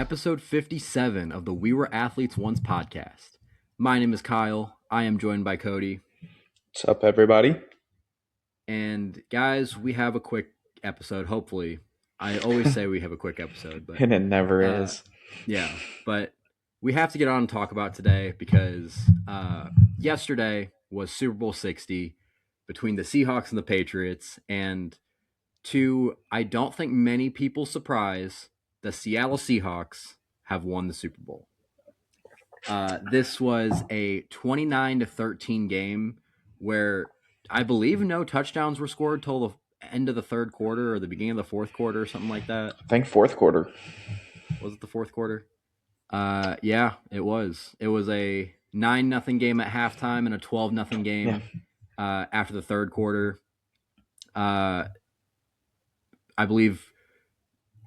episode 57 of the We Were Athletes Once podcast. My name is Kyle. I am joined by Koty. What's up, everybody? And guys, we have a quick episode, hopefully. I always say we have a quick episode, but And it never is. Yeah, but we have to get on and talk about today because yesterday was Super Bowl 60 between the Seahawks and the Patriots, and to, I don't think many people's surprise, the Seattle Seahawks have won the Super Bowl. This was a 29-13 game where I believe no touchdowns were scored till the end of the third quarter or the beginning of the fourth quarter or something like that. I think fourth quarter. Was it the fourth quarter? Yeah, it was. It was a 9-0 game at halftime and a 12-0 game after the third quarter. I believe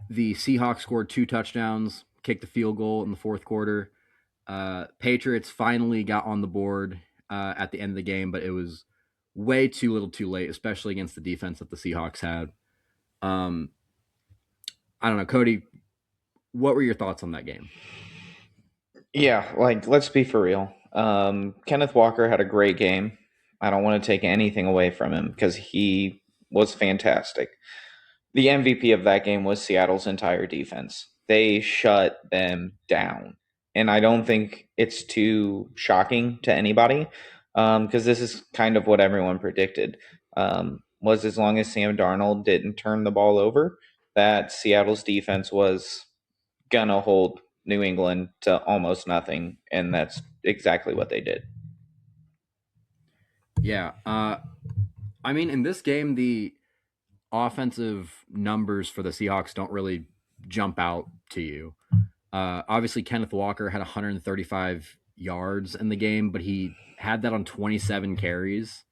the Seahawks scored 2 touchdowns, kicked the field goal in the fourth quarter. Patriots finally got on the board at the end of the game, but it was way too little too late, especially against the defense that the Seahawks had. I don't know, Koty, what were your thoughts on that game? Yeah, let's be for real. Kenneth Walker had a great game. I don't want to take anything away from him because he was fantastic. The MVP of that game was Seattle's entire defense. They shut them down. And I don't think it's too shocking to anybody because this is kind of what everyone predicted. Was as long as Sam Darnold didn't turn the ball over, that Seattle's defense was going to hold New England to almost nothing, and that's exactly what they did. Yeah. I mean, in this game, the offensive numbers for the Seahawks don't really jump out to you. Obviously, Kenneth Walker had 135 yards in the game, but he had that on 27 carries,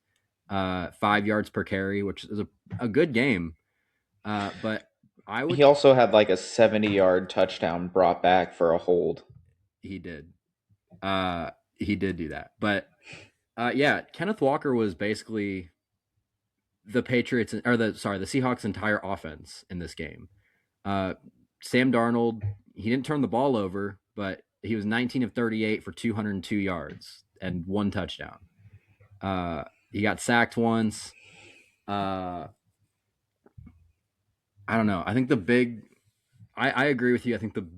5 yards per carry, which is a good game. But he also had like a 70-yard touchdown brought back for a hold. He did. He did do that. But yeah, Kenneth Walker was basically the Seahawks' entire offense in this game. Sam Darnold, he didn't turn the ball over, but he was 19 of 38 for 202 yards and 1 touchdown. He got sacked once. I don't know. I think I agree with you. I think the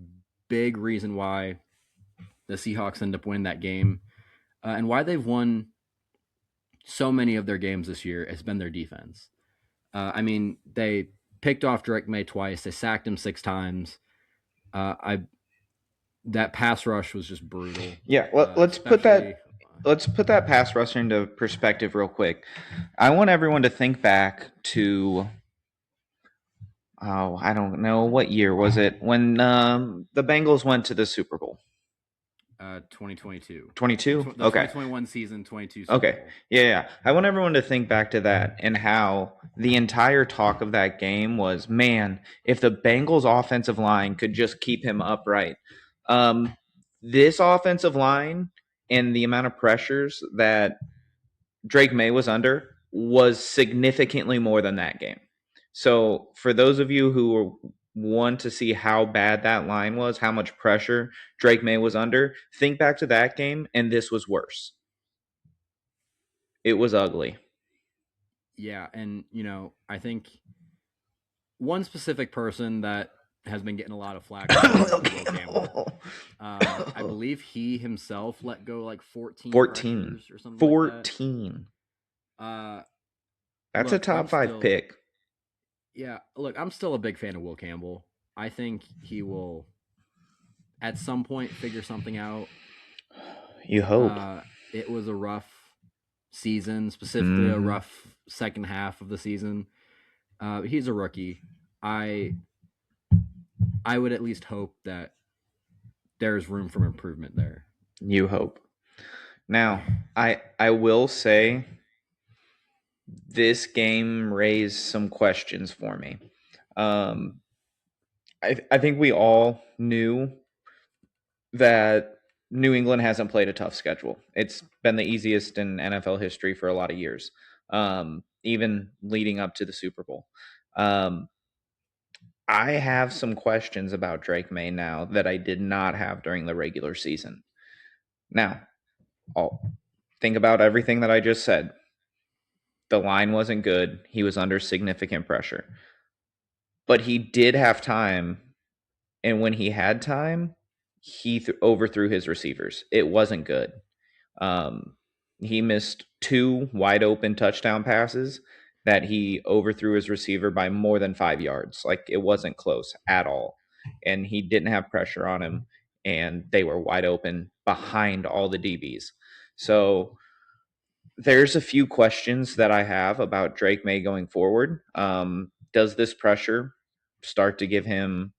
big reason why the Seahawks end up winning that game and why they've won so many of their games this year has been their defense. I mean, they picked off Drake May twice. They sacked him 6 times. That pass rush was just brutal. Yeah, let's put that pass rush into perspective real quick. I want everyone to think back to I don't know, what year was it when the Bengals went to the Super Bowl? 2022. 22? The okay. 2021 season, 22 Super Bowl. Yeah. I want everyone to think back to that and how the entire talk of that game was, man, if the Bengals offensive line could just keep him upright. This offensive line and the amount of pressures that Drake May was under was significantly more than that game. So for those of you who want to see how bad that line was, how much pressure Drake May was under, think back to that game, and this was worse. It was ugly. Yeah, and, I think one specific person that has been getting a lot of flack is Will Campbell. I believe he himself let go like 14 or something 14. Like That's a top 5 pick. Yeah, look, I'm still a big fan of Will Campbell. I think he will, at some point, figure something out. You hope. It was a rough season, specifically a rough second half of the season. He's a rookie. I would at least hope that there's room for improvement there. You hope. Now, I will say this game raised some questions for me. I think we all knew that New England hasn't played a tough schedule. It's been the easiest in NFL history for a lot of years, even leading up to the Super Bowl. I have some questions about Drake May now that I did not have during the regular season. Now, I'll think about everything that I just said. The line wasn't good. He was under significant pressure. But he did have time, and when he had time, he overthrew his receivers. It wasn't good. Um, he missed two wide open touchdown passes that he overthrew his receiver by more than 5 yards. Like, it wasn't close at all. And he didn't have pressure on him, and they were wide open behind all the DBs. So there's a few questions that I have about Drake May going forward. Does this pressure start to give him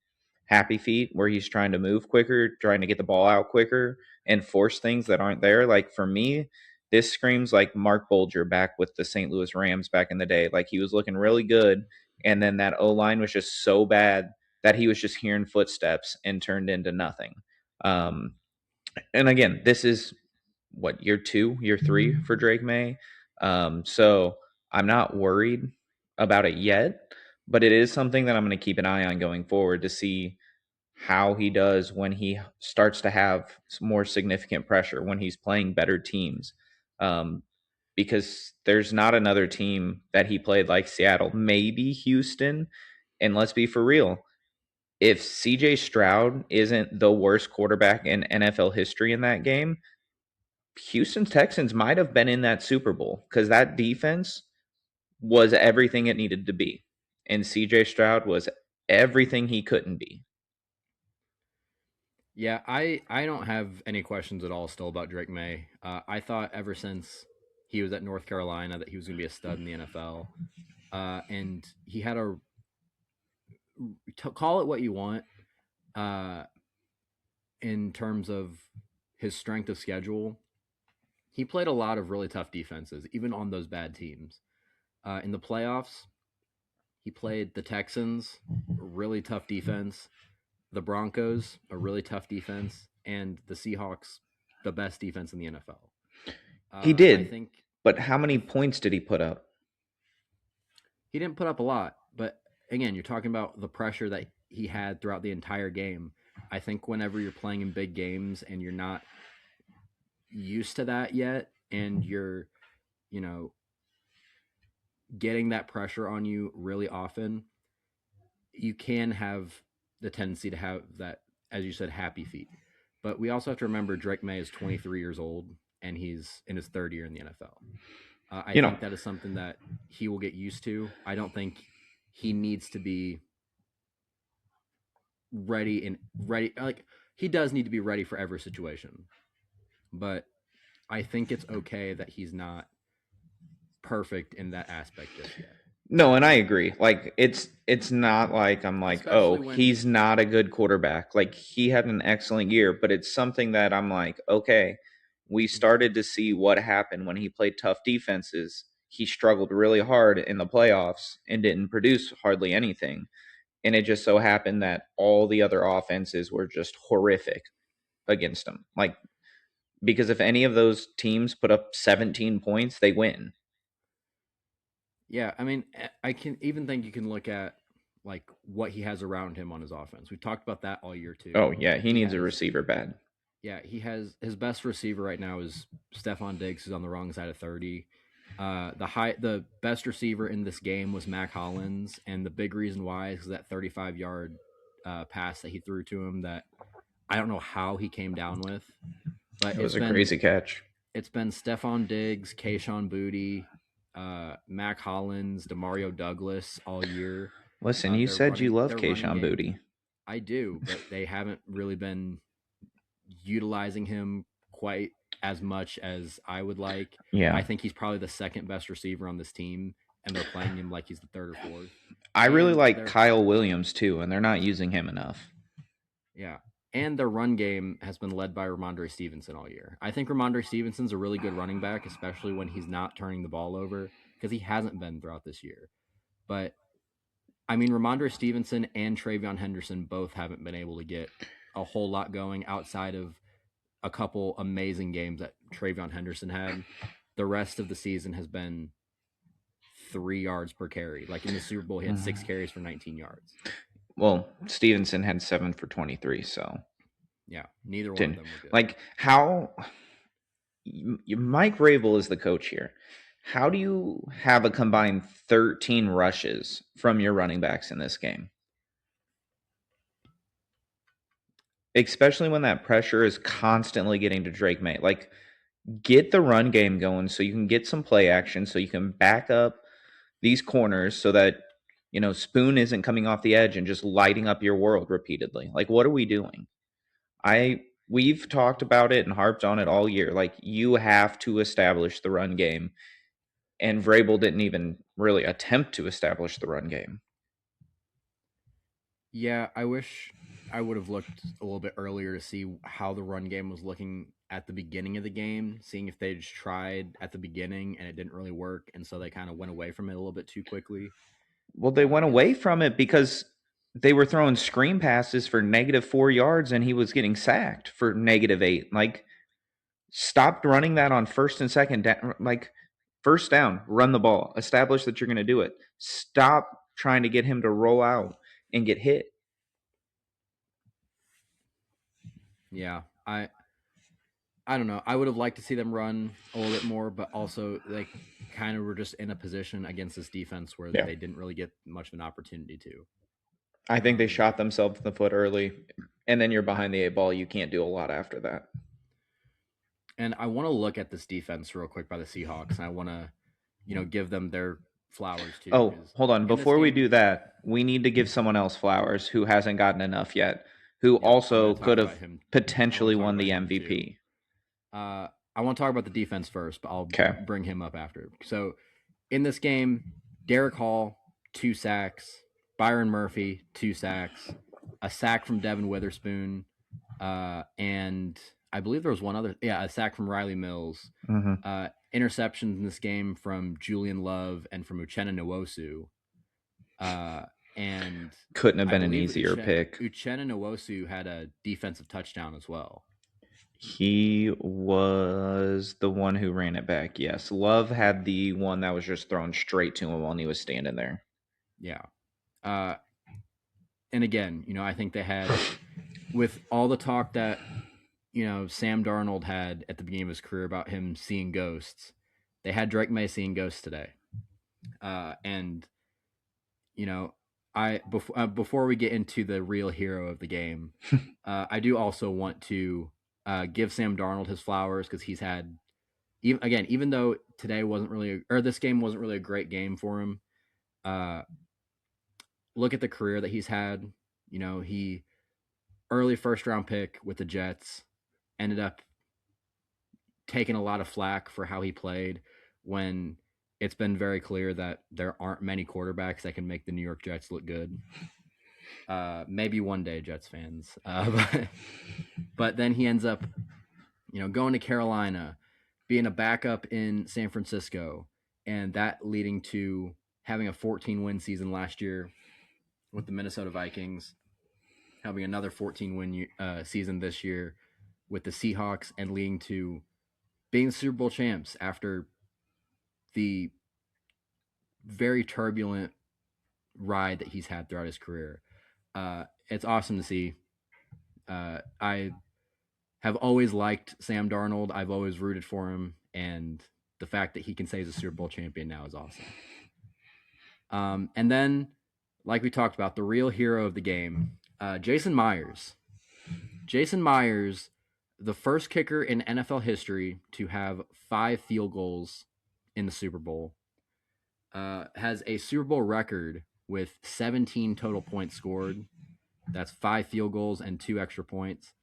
happy feet where he's trying to move quicker, trying to get the ball out quicker and force things that aren't there? Like, for me, this screams like Mark Bulger back with the St. Louis Rams back in the day. Like, he was looking really good, and then that O line was just so bad that he was just hearing footsteps and turned into nothing. Um, and again, this is what, year 2, year 3 for Drake May. So I'm not worried about it yet, but it is something that I'm going to keep an eye on going forward to see how he does when he starts to have more significant pressure, when he's playing better teams. Um, because there's not another team that he played like Seattle, maybe Houston. And let's be for real, if CJ Stroud isn't the worst quarterback in NFL history in that game, Houston Texans might have been in that Super Bowl because that defense was everything it needed to be. And CJ Stroud was everything he couldn't be. Yeah, I don't have any questions at all still about Drake May. I thought ever since he was at North Carolina that he was going to be a stud in the NFL. And he had call it what you want, uh, in terms of his strength of schedule. He played a lot of really tough defenses, even on those bad teams. In the playoffs, he played the Texans, a really tough defense, the Broncos, a really tough defense, and the Seahawks, the best defense in the NFL. He I did, think but how many the points did he put up? he didn't put up a lot, but again, you're talking about the pressure that he had throughout the entire game. I think whenever you're playing in big games and you're not used to that yet, and you're, you know, getting that pressure on you really often, you can have the tendency to have that, as you said, happy feet. But we also have to remember Drake May is 23 years old and he's in his third year in the NFL. I You know, think that is something that he will get used to. I don't think he needs to be ready. Like, he does need to be ready for every situation, but I think it's okay that he's not perfect in that aspect just yet. no, and I agree. Like, it's not like I'm like, oh, Especially when, he's not a good quarterback. Like, he had an excellent year, but it's something that I'm like, okay, we started to see what happened when he played tough defenses. He struggled really hard in the playoffs and didn't produce hardly anything. And it just so happened that all the other offenses were just horrific against him. Like, because if any of those teams put up 17 points, they win. yeah, I mean, I can even think you can look at like what he has around him on his offense. We talked about that all year too. Oh, yeah, he He needs a has receiver bad. Yeah, he has his best receiver right now is Stephon Diggs, who's on the wrong side of 30. The best receiver in this game was Mac Hollins, and the big reason why is that 35-yard pass that he threw to him that I don't know how he came down with, but It was a crazy catch. it's been Stephon Diggs, Kayshawn Booty, Mac Hollins, Demario Douglas all year. Listen, you said you love Their running Kayshawn game. Booty. I do, but they haven't really been utilizing him quite as much as I would like. Yeah. I think he's probably the second best receiver on this team, and they're playing him like he's the third or fourth. I really And like their Kyle Williams too, and they're not using him enough. yeah, and their run game has been led by Ramondre Stevenson all year. I think Ramondre Stevenson's a really good running back, especially when he's not turning the ball over because he hasn't been throughout this year. But I mean, Ramondre Stevenson and Travion Henderson both haven't been able to get a whole lot going outside of a couple amazing games that Travion Henderson had. The rest of the season has been 3 yards per carry. Like in the Super Bowl, he had 6 carries for 19 yards. Well, Stevenson had 7 for 23, so Yeah, neither one of didn't them were good. like how Mike Rabel is the coach here. How do you have a combined 13 rushes from your running backs in this game? Especially when that pressure is constantly getting to Drake May. Like, get the run game going so you can get some play action, so you can back up these corners so that, Spoon isn't coming off the edge and just lighting up your world repeatedly. Like, what are we doing? We've talked about it and harped on it all year. Like, you have to establish the run game. And Vrabel didn't even really attempt to establish the run game. Yeah, I wish I would have looked a little bit earlier to see how the run game was looking at the beginning of the game, seeing if they just tried at the beginning and it didn't really work, and so they kind of went away from it a little bit too quickly. Well, they went In away from it because they were throwing screen passes for -4 yards and he was getting sacked for -8. Like, stopped running that on first and second down. Like, first down, run the ball, establish that you're going to do it. Stop trying to get him to roll out and get hit. Yeah, I don't know. I would have liked to see them run a little bit more, but also they kind of were just in a position against this defense where Yeah. they didn't really get much of an opportunity to. I think they shot themselves in the foot early, and then you're behind the 8 ball. You can't do a lot after that. And I want to look at this defense real quick by the Seahawks, and I want to, give them their flowers too. Oh, hold on. Before we game, do that, we need to give someone else flowers who hasn't gotten enough yet, who also could have potentially won the MVP. I want to talk about the defense first, but I'll bring him up after. So in this game, Derek Hall, 2 sacks, Byron Murphy, 2 sacks, a sack from Devin Witherspoon, and I believe there was one other, a sack from Riley Mills. Mm-hmm. Interceptions in this game from Julian Love and from Uchenna Nwosu. And couldn't have been an easier pick. Uchenna Nwosu had a defensive touchdown as well. He was the one who ran it back. Yes. Love had the one that was just thrown straight to him while he was standing there. Yeah. And again, I think they had, with all the talk that, Sam Darnold had at the beginning of his career about him seeing ghosts, they had Drake May seeing ghosts today. And, before we get into the real hero of the game, I do also want to give Sam Darnold his flowers because he's had, even though today wasn't really, or this game wasn't really a great game for him. Look at the career that he's had. He early first round pick with the Jets, ended up taking a lot of flack for how he played when it's been very clear that there aren't many quarterbacks that can make the New York Jets look good. Maybe one day, Jets fans. But then he ends up, going to Carolina, being a backup in San Francisco, and that leading to having a 14-win season last year with the Minnesota Vikings, having another 14-win season this year with the Seahawks, and leading to being Super Bowl champs after the very turbulent ride that he's had throughout his career. It's awesome to see. I have always liked Sam Darnold. I've always rooted for him, and the fact that he can say he's a Super Bowl champion now is awesome. And then, like we talked about, the real hero of the game, Jason Myers. Jason Myers, the first kicker in NFL history to have 5 field goals in the Super Bowl, has a Super Bowl record with 17 total points scored. That's 5 field goals and 2 extra points.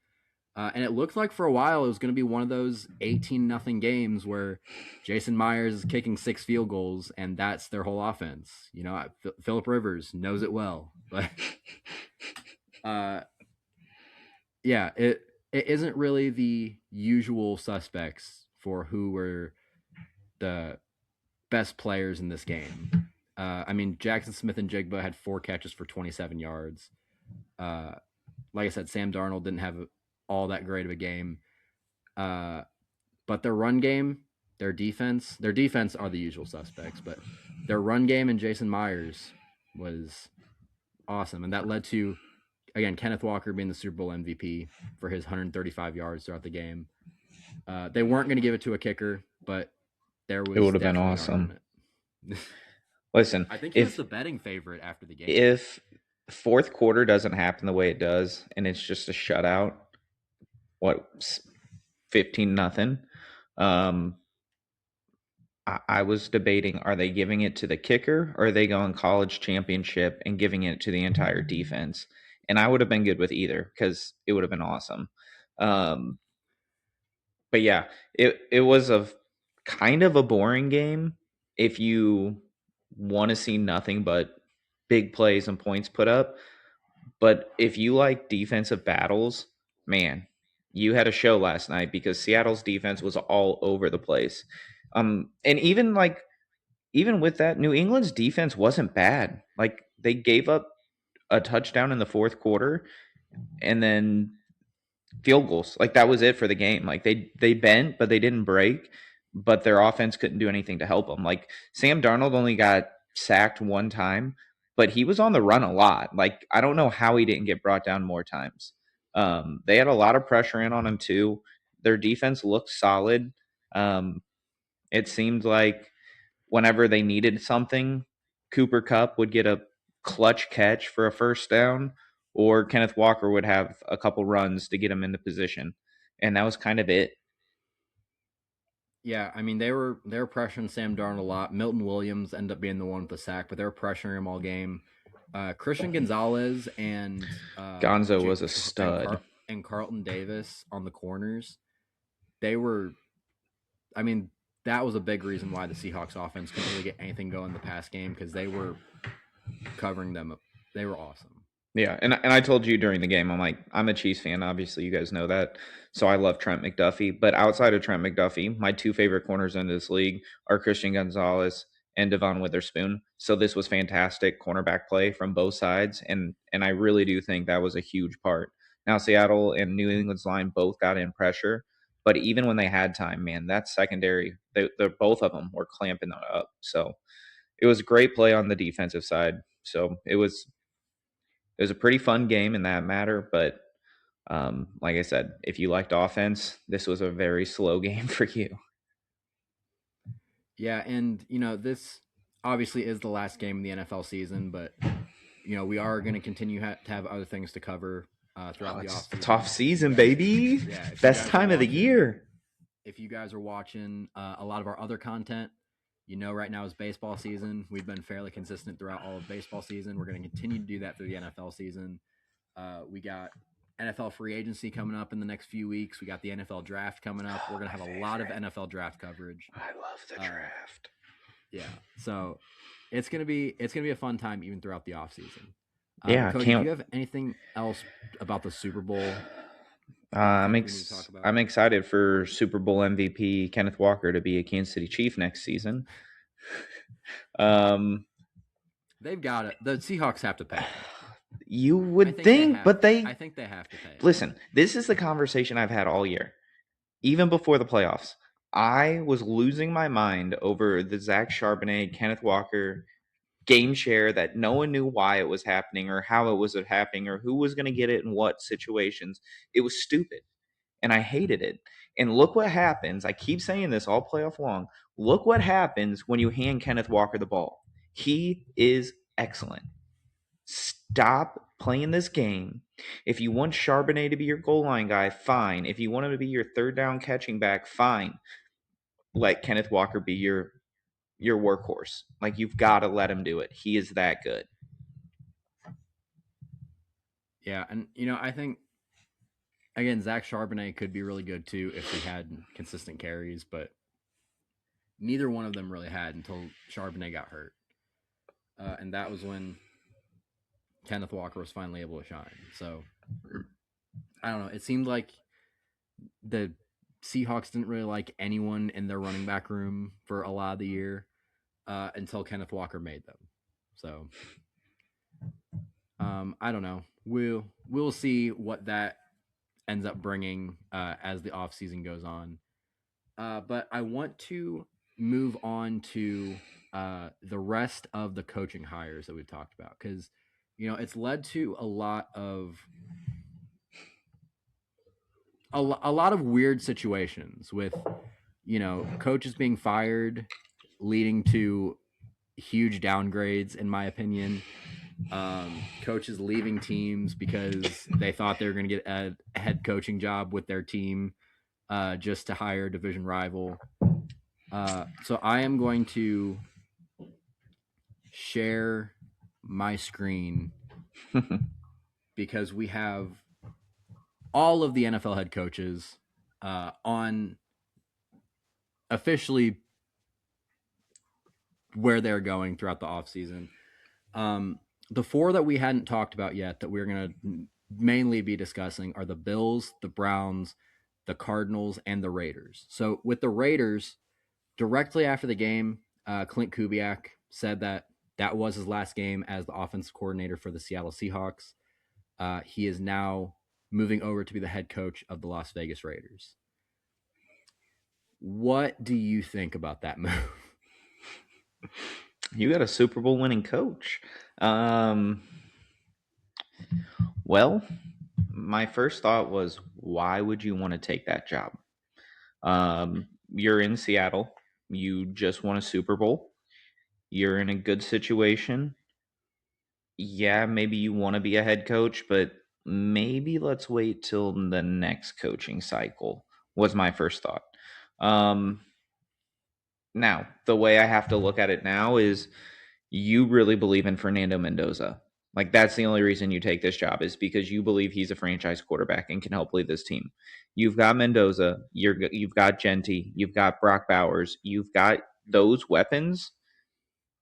And it looked like for a while it was going to be one of those 18-0 games where Jason Myers is kicking 6 field goals and that's their whole offense. Phillip Rivers knows it well, but it isn't really the usual suspects for who were the best players in this game. Jackson Smith and Jigba had 4 catches for 27 yards. Like I said, Sam Darnold didn't have all that great of a game. But their run game, their defense are the usual suspects, but their run game and Jason Myers was awesome. And that led to, again, Kenneth Walker being the Super Bowl MVP for his 135 yards throughout the game. They weren't going to give it to a kicker, but there It was would have been definitely an awesome. argument. Listen, I think he was if the betting favorite after the game. if fourth quarter doesn't happen the way it does and it's just a shutout, what 15-0. I was debating, are they giving it to the kicker or are they going college championship and giving it to the entire defense? And I would have been good with either because it would have been awesome. Um, but yeah, it was a kind of a boring game if you want to see nothing but big plays and points put up. But if you like defensive battles, man, you had a show last night because Seattle's defense was all over the place. And even with that, New England's defense wasn't bad. Like they gave up a touchdown in the fourth quarter and then field goals. Like that was it for the game. Like they bent, but they didn't break. But their offense couldn't do anything to help them. Like Sam Darnold only got sacked one time, but he was on the run a lot. Like I don't know how he didn't get brought down more times. They had a lot of pressure in on him too. Their defense looked solid. Um, it seemed like whenever they needed something, Cooper Kupp would get a clutch catch for a first down, or Kenneth Walker would have a couple runs to get him into position. And that was kind of it. Yeah, I mean they were pressuring Sam Darnold a lot. Milton Williams ended up being the one with the sack, but they were pressuring him all game. Christian Gonzalez and Gonzo J- was a stud. and Carlton Davis on the corners. They were, I mean, that was a big reason why the Seahawks offense couldn't really get anything going in the past game because they were covering them. They were awesome. Yeah, and I told you during the game, I'm like, I'm a Chiefs fan. Obviously, you guys know that. So I love Trent McDuffie. But outside of Trent McDuffie, my two favorite corners in this league are Christian Gonzalez and Devon Witherspoon. So this was fantastic cornerback play from both sides, and I really do think that was a huge part. Now Seattle and New England's line both got in pressure, but even when they had time, man, that secondary, they both of them were clamping it up. So it was a great play on the defensive side. So it was a pretty fun game in that matter, but like I said, if you liked offense, this was a very slow game for you. Yeah, and this obviously is the last game in the NFL season, but we are going to continue to have other things to cover throughout Oh, the it's off a season. tough season, baby. Yeah, if you Best guys are time of the watching, year. a lot of our other content, right now is baseball season. We've been fairly consistent throughout all of baseball season. We're going to continue to do that through the NFL season. We got NFL free agency coming up in the next few weeks. We got the NFL draft coming up. We're going to have a lot of NFL draft coverage. I love the draft. Yeah, so it's gonna be a fun time even throughout the off season. Yeah, I Cody, do can't. you have anything else about the Super Bowl that you I'm think we need to talk about? I'm excited for Super Bowl MVP Kenneth Walker to be a Kansas City Chief next season. Um, They've got it. The Seahawks have to pay him. you would think, but I think they have to pay him. listen. This is the conversation I've had all year, even before the playoffs. I was losing my mind over the Zach Charbonnet, Kenneth Walker game share that no one knew why it was happening or how it was happening or who was going to get it in what situations. It was stupid and I hated it. And look what happens. I keep saying this all playoff long. Look what happens when you hand Kenneth Walker the ball. He is excellent. Stop playing this game. If you want Charbonnet to be your goal line guy, fine. If you want him to be your third down catching back, fine. Let Kenneth Walker be your workhorse. Like you've got to let him do it. He is that good. Yeah, and I think again Zach Charbonnet could be really good too if he had consistent carries, but neither one of them really had until Charbonnet got hurt, and that was when Kenneth Walker was finally able to shine. So I don't know. It seemed like the Seahawks didn't really like anyone in their running back room for a lot of the year until Kenneth Walker made them. So I don't know. We'll see what that ends up bringing as the off season goes on. But I want to move on to the rest of the coaching hires that we've talked about because it's led to a lot of a lot of weird situations with coaches being fired, leading to huge downgrades, in my opinion. Coaches leaving teams because they thought they were going to get a head coaching job with their team just to hire a division rival. So I am going to share my screen because we have all of the NFL head coaches on officially where they're going throughout the offseason. The four that we hadn't talked about yet that we're going to mainly be discussing are the Bills, the Browns, the Cardinals, and the Raiders. So with the Raiders, directly after the game, Clint Kubiak said that was his last game as the offensive coordinator for the Seattle Seahawks. He is now moving over to be the head coach of the Las Vegas Raiders. What do you think about that move? You got a Super Bowl winning coach. Well, my first thought was, why would you want to take that job? You're in Seattle. You just won a Super Bowl. You're in a good situation. Yeah, maybe you want to be a head coach, but maybe let's wait till the next coaching cycle, was my first thought. Now, the way I have to look at it now is you really believe in Fernando Mendoza. Like, that's the only reason you take this job, is because you believe he's a franchise quarterback and can help lead this team. You've got Mendoza, you've got Genty, you've got Brock Bowers, you've got those weapons,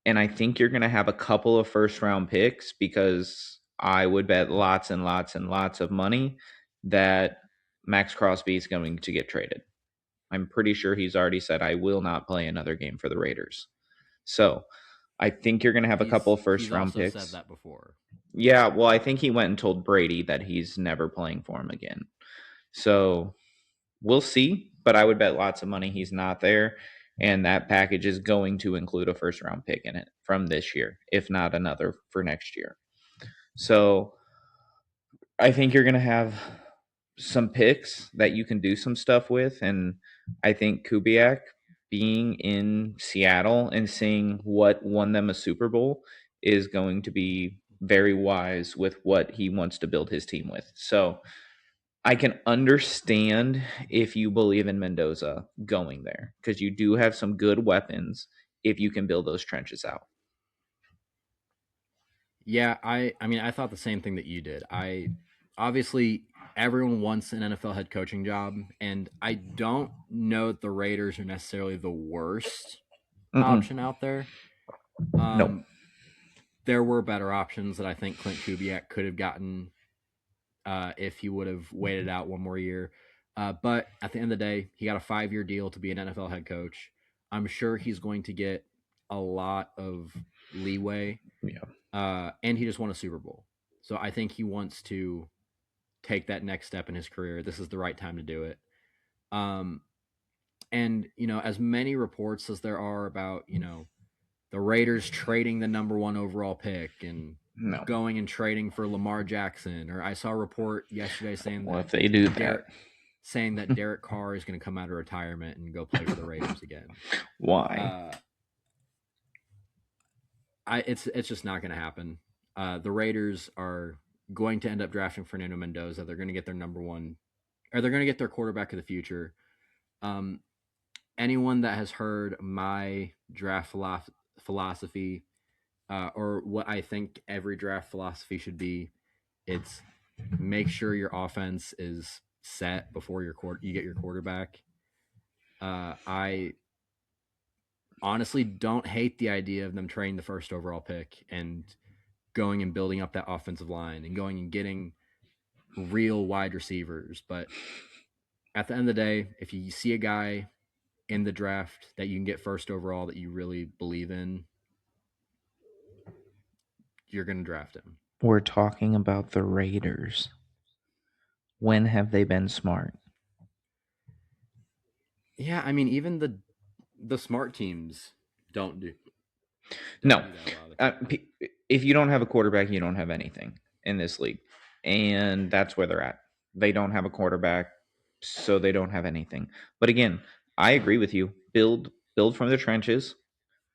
and I think you're going to have a couple of first round picks, because I would bet lots and lots and lots of money that Max Crosby is going to get traded. I'm pretty sure he's already said, I will not play another game for the Raiders. So I think you're going to have a couple of first He's round also said picks. that before. Yeah, well, I think he went and told Brady that he's never playing for him again. So we'll see, but I would bet lots of money he's not there. And that package is going to include a first round pick in it from this year, if not another for next year. So I think you're going to have some picks that you can do some stuff with. And I think Kubiak being in Seattle and seeing what won them a Super Bowl is going to be very wise with what he wants to build his team with. So I can understand if you believe in Mendoza going there, because you do have some good weapons if you can build those trenches out. Yeah, I mean I thought the same thing that you did. I obviously everyone wants an NFL head coaching job, and I don't know that the Raiders are necessarily the worst Mm-mm. option out there. No. There were better options that I think Clint Kubiak could have gotten if he would have waited out one more year. But at the end of the day, he got a 5-year deal to be an NFL head coach. I'm sure he's going to get a lot of leeway. Yeah. And he just won a Super Bowl. So I think he wants to take that next step in his career. This is the right time to do it. And, as many reports as there are about, the Raiders trading the number 1 overall pick and No. going and trading for Lamar Jackson, or I saw a report yesterday saying Well, that if they do that, Derek Carr is going to come out of retirement and go play for the Raiders again. why? It's just not going to happen. The Raiders are going to end up drafting Fernando Mendoza. They're going to get their number 1, or they're going to get their quarterback of the future. Anyone that has heard my draft philosophy, or what I think every draft philosophy should be, it's make sure your offense is set before you get your quarterback. I honestly don't hate the idea of them trading the first overall pick and going and building up that offensive line and going and getting real wide receivers. But at the end of the day, if you see a guy in the draft that you can get first overall that you really believe in, you're going to draft him. We're talking about the Raiders. When have they been smart? Yeah, I mean, even the smart teams don't do No. that a lot of the time. if you don't have a quarterback, you don't have anything in this league. And that's where they're at. They don't have a quarterback, so they don't have anything. But again, I agree with you. Build from the trenches.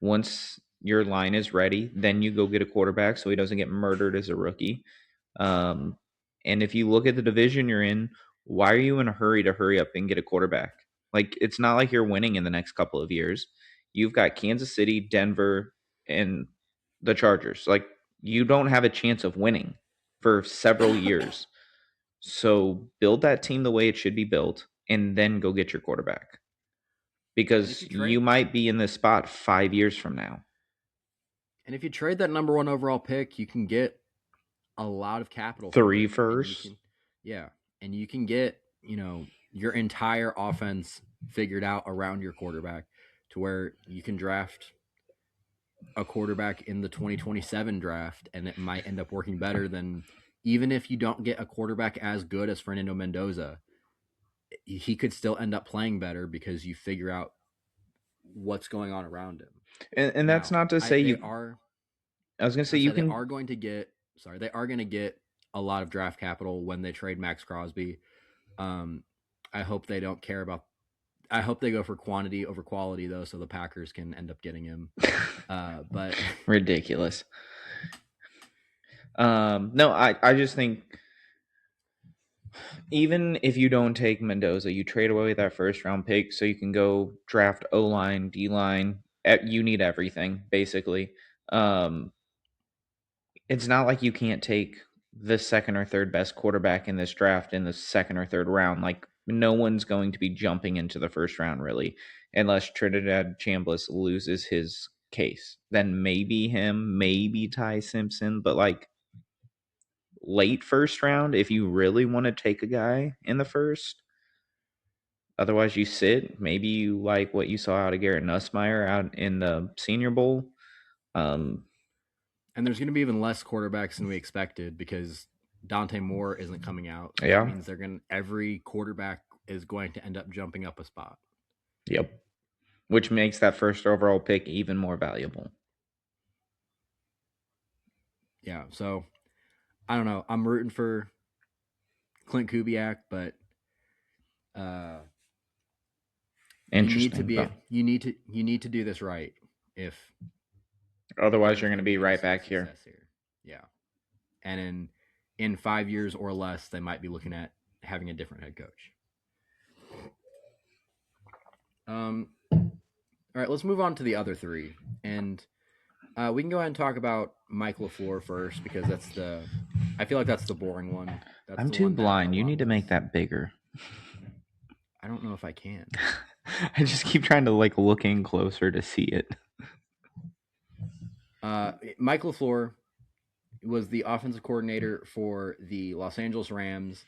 Once your line is ready, then you go get a quarterback so he doesn't get murdered as a rookie. Um, and if you look at the division you're in, why are you in a hurry to hurry up and get a quarterback? Like, it's not like you're winning in the next couple of years. You've got Kansas City, Denver, and the Chargers. Like, you don't have a chance of winning for several years. So build that team the way it should be built and then go get your quarterback. And if Because you you trade might be in this spot 5 years from now. that number one overall pick, you can get a lot of capital for Three it, and you first. can, yeah, and you can get your entire offense figured out around your quarterback, to where you can draft a quarterback in the 2027 draft, and it might end up working better than, even if you don't get a quarterback as good as Fernando Mendoza, he could still end up playing better because you figure out what's going on around him. And that's Now, not to say you. I was going to say you they can. are going to get. Sorry, they are going to get a lot of draft capital when they trade Max Crosby. I hope they don't care about. I hope they go for quantity over quality, though, so the Packers can end up getting him. But Ridiculous. No, I just think even if you don't take Mendoza, you trade away that first round pick so you can go draft O line, D line. You need everything basically. It's not like you can't take the second or third best quarterback in this draft in the second or third round. Like, no one's going to be jumping into the first round really, unless Trinidad Chambliss loses his case. Then maybe him, maybe Ty Simpson, but like late first round if you really want to take a guy in the first. Otherwise, you sit. Maybe you like what you saw out of Garrett Nussmeier out in the Senior Bowl. and there's going to be even less quarterbacks than we expected because Dante Moore isn't coming out. So Yeah. that means every quarterback is going to end up jumping up a spot. Yep. Which makes that first overall pick even more valuable. Yeah. So I don't know. I'm rooting for Clint Kubiak, but Interesting. you need to do this right. If Otherwise, you're going to be right back here. Yeah. And in 5 years or less, they might be looking at having a different head coach. All right, let's move on to the other three, and we can go ahead and talk about Mike LaFleur first because I feel like that's the boring one. I'm too blind. You need to make that bigger. I don't know if I can. I just keep trying to look in closer to see it. Mike LaFleur was the offensive coordinator for the Los Angeles Rams.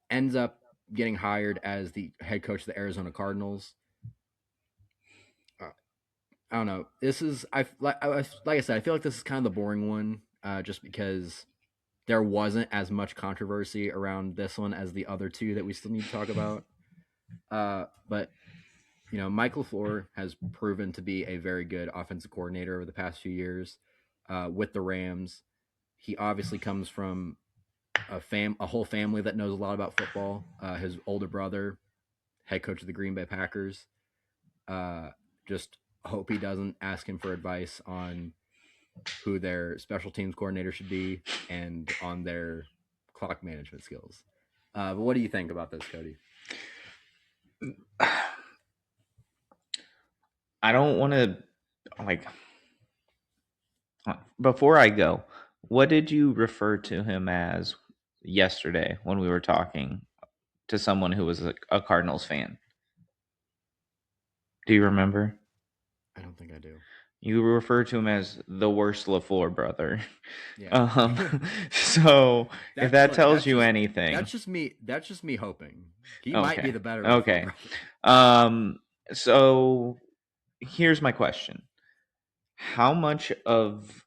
Ends up getting hired as the head coach of the Arizona Cardinals. I don't know. This is like I said, I feel like this is kind of the boring one, just because there wasn't as much controversy around this one as the other two that we still need to talk about. But Mike LaFleur has proven to be a very good offensive coordinator over the past few years with the Rams. He obviously comes from a whole family that knows a lot about football. His older brother, head coach of the Green Bay Packers. Just hope he doesn't ask him for advice on who their special teams coordinator should be and on their clock management skills. But what do you think about this, Cody? I don't want to before I go, what did you refer to him as yesterday when we were talking to someone who was a Cardinals fan? Do you remember? I don't think I do. You refer to him as the worst LaFleur brother. Yeah. So if that tells you anything, that's just me. That's just me hoping he okay. might be the better. Okay. So here's my question: how much of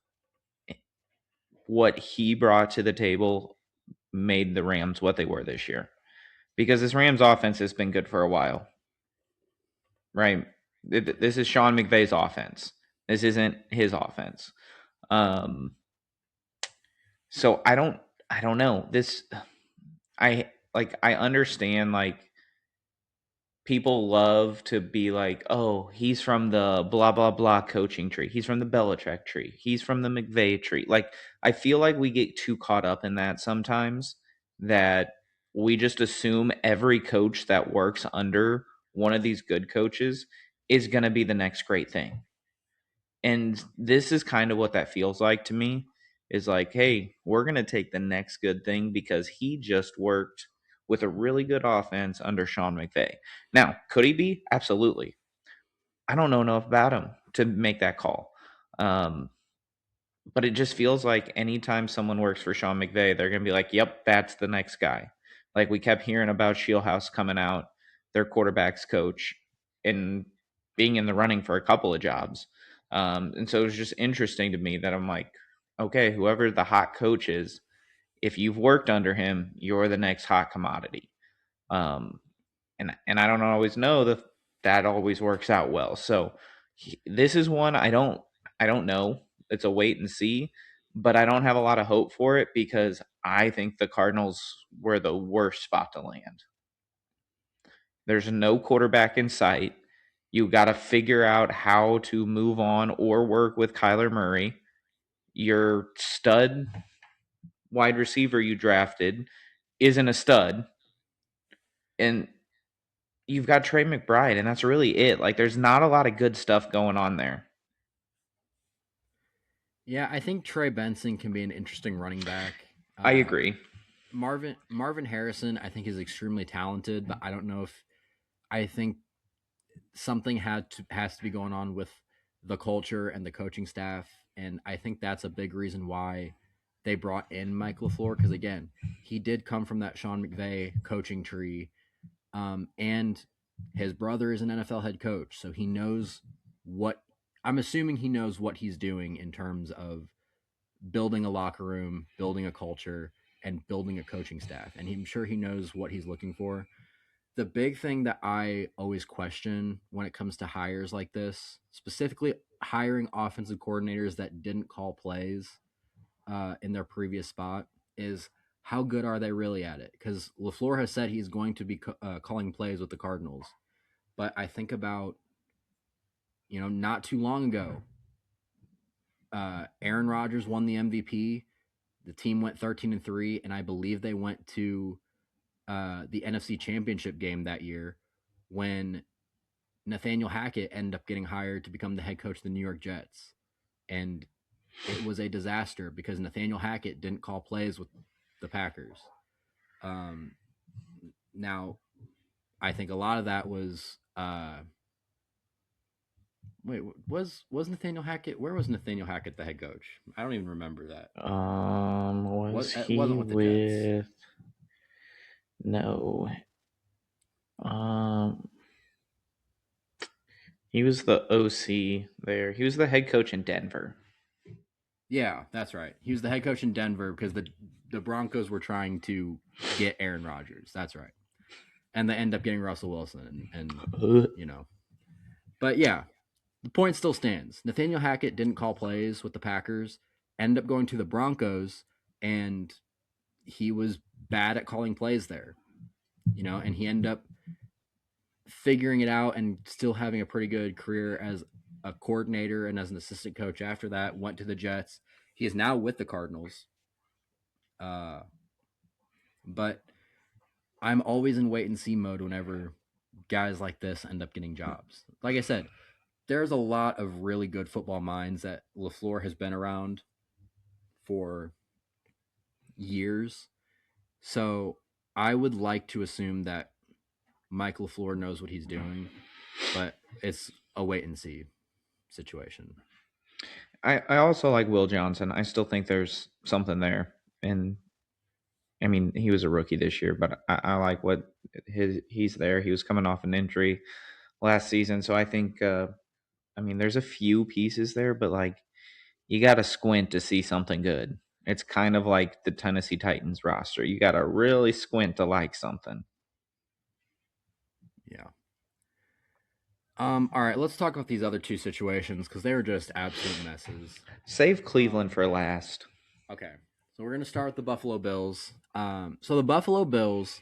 what he brought to the table made the Rams what they were this year? Because this Rams offense has been good for a while, right? This is Sean McVay's offense. This isn't his offense. Um, so I don't know. I understand like people love to be like, oh, he's from the blah blah blah coaching tree. He's from the Belichick tree. He's from the McVay tree. Like I feel like we get too caught up in that sometimes that we just assume every coach that works under one of these good coaches is going to be the next great thing. And this is kind of what that feels like to me is like, hey, we're going to take the next good thing because he just worked with a really good offense under Sean McVay. Now, could he be? Absolutely. I don't know enough about him to make that call. Um, but it just feels like anytime someone works for Sean McVay, they're going to be like, yep, that's the next guy. Like we kept hearing about Shieldhouse coming out, their quarterback's coach, and being in the running for a couple of jobs. And so it was just interesting to me that I'm like, okay, whoever the hot coach is, if you've worked under him, you're the next hot commodity. Um, and I don't always know that that always works out well. So this is one I don't know. It's a wait and see, but I don't have a lot of hope for it because I think the Cardinals were the worst spot to land. There's no quarterback in sight. You got to figure out how to move on or work with Kyler Murray. Your stud wide receiver you drafted isn't a stud. And you've got Trey McBride, and that's really it. Like, there's not a lot of good stuff going on there. Yeah, I think Trey Benson can be an interesting running back. I agree. Marvin Harrison, I think, is extremely talented, but I don't know if I think something has to be going on with the culture and the coaching staff, and I think that's a big reason why they brought in Mike LaFleur because again, he did come from that Sean McVay coaching tree, and his brother is an NFL head coach, so he knows what I'm assuming he knows what he's doing in terms of building a locker room, building a culture, and building a coaching staff, and I'm sure he knows what he's looking for. The big thing that I always question when it comes to hires like this, specifically hiring offensive coordinators that didn't call plays in their previous spot, is how good are they really at it? Because LaFleur has said he's going to be calling plays with the Cardinals, but I think about not too long ago, Aaron Rodgers won the MVP. The team went 13-3, and I believe they went to the NFC Championship game that year when Nathaniel Hackett ended up getting hired to become the head coach of the New York Jets. And it was a disaster because Nathaniel Hackett didn't call plays with the Packers. Now, I think a lot of that was was Nathaniel Hackett? Where was Nathaniel Hackett the head coach? I don't even remember that. It He wasn't with the Jets. with no? Um, he was the OC there. He was the head coach in Denver. Yeah, that's right. He was the head coach in Denver because the Broncos were trying to get Aaron Rodgers. That's right, and they end up getting Russell Wilson, and. But yeah, the point still stands. Nathaniel Hackett didn't call plays with the Packers, ended up going to the Broncos, and he was bad at calling plays there. And he ended up figuring it out and still having a pretty good career as a coordinator and as an assistant coach after that. Went to the Jets. He is now with the Cardinals. But I'm always in wait and see mode whenever guys like this end up getting jobs. Like I said, there's a lot of really good football minds that LaFleur has been around for years. So I would like to assume that Mike LaFleur knows what he's doing, but it's a wait and see situation. I also like Will Johnson. I still think there's something there. And I mean, he was a rookie this year, but I like what he's there. He was coming off an injury last season. So I think, I mean, there's a few pieces there, but like you got to squint to see something good. It's kind of like the Tennessee Titans roster. You got to really squint to like something. Yeah. All right, let's talk about these other two situations because they were just absolute messes. Save Cleveland Um, for last. okay, so we're gonna start with the Buffalo Bills. So the Buffalo Bills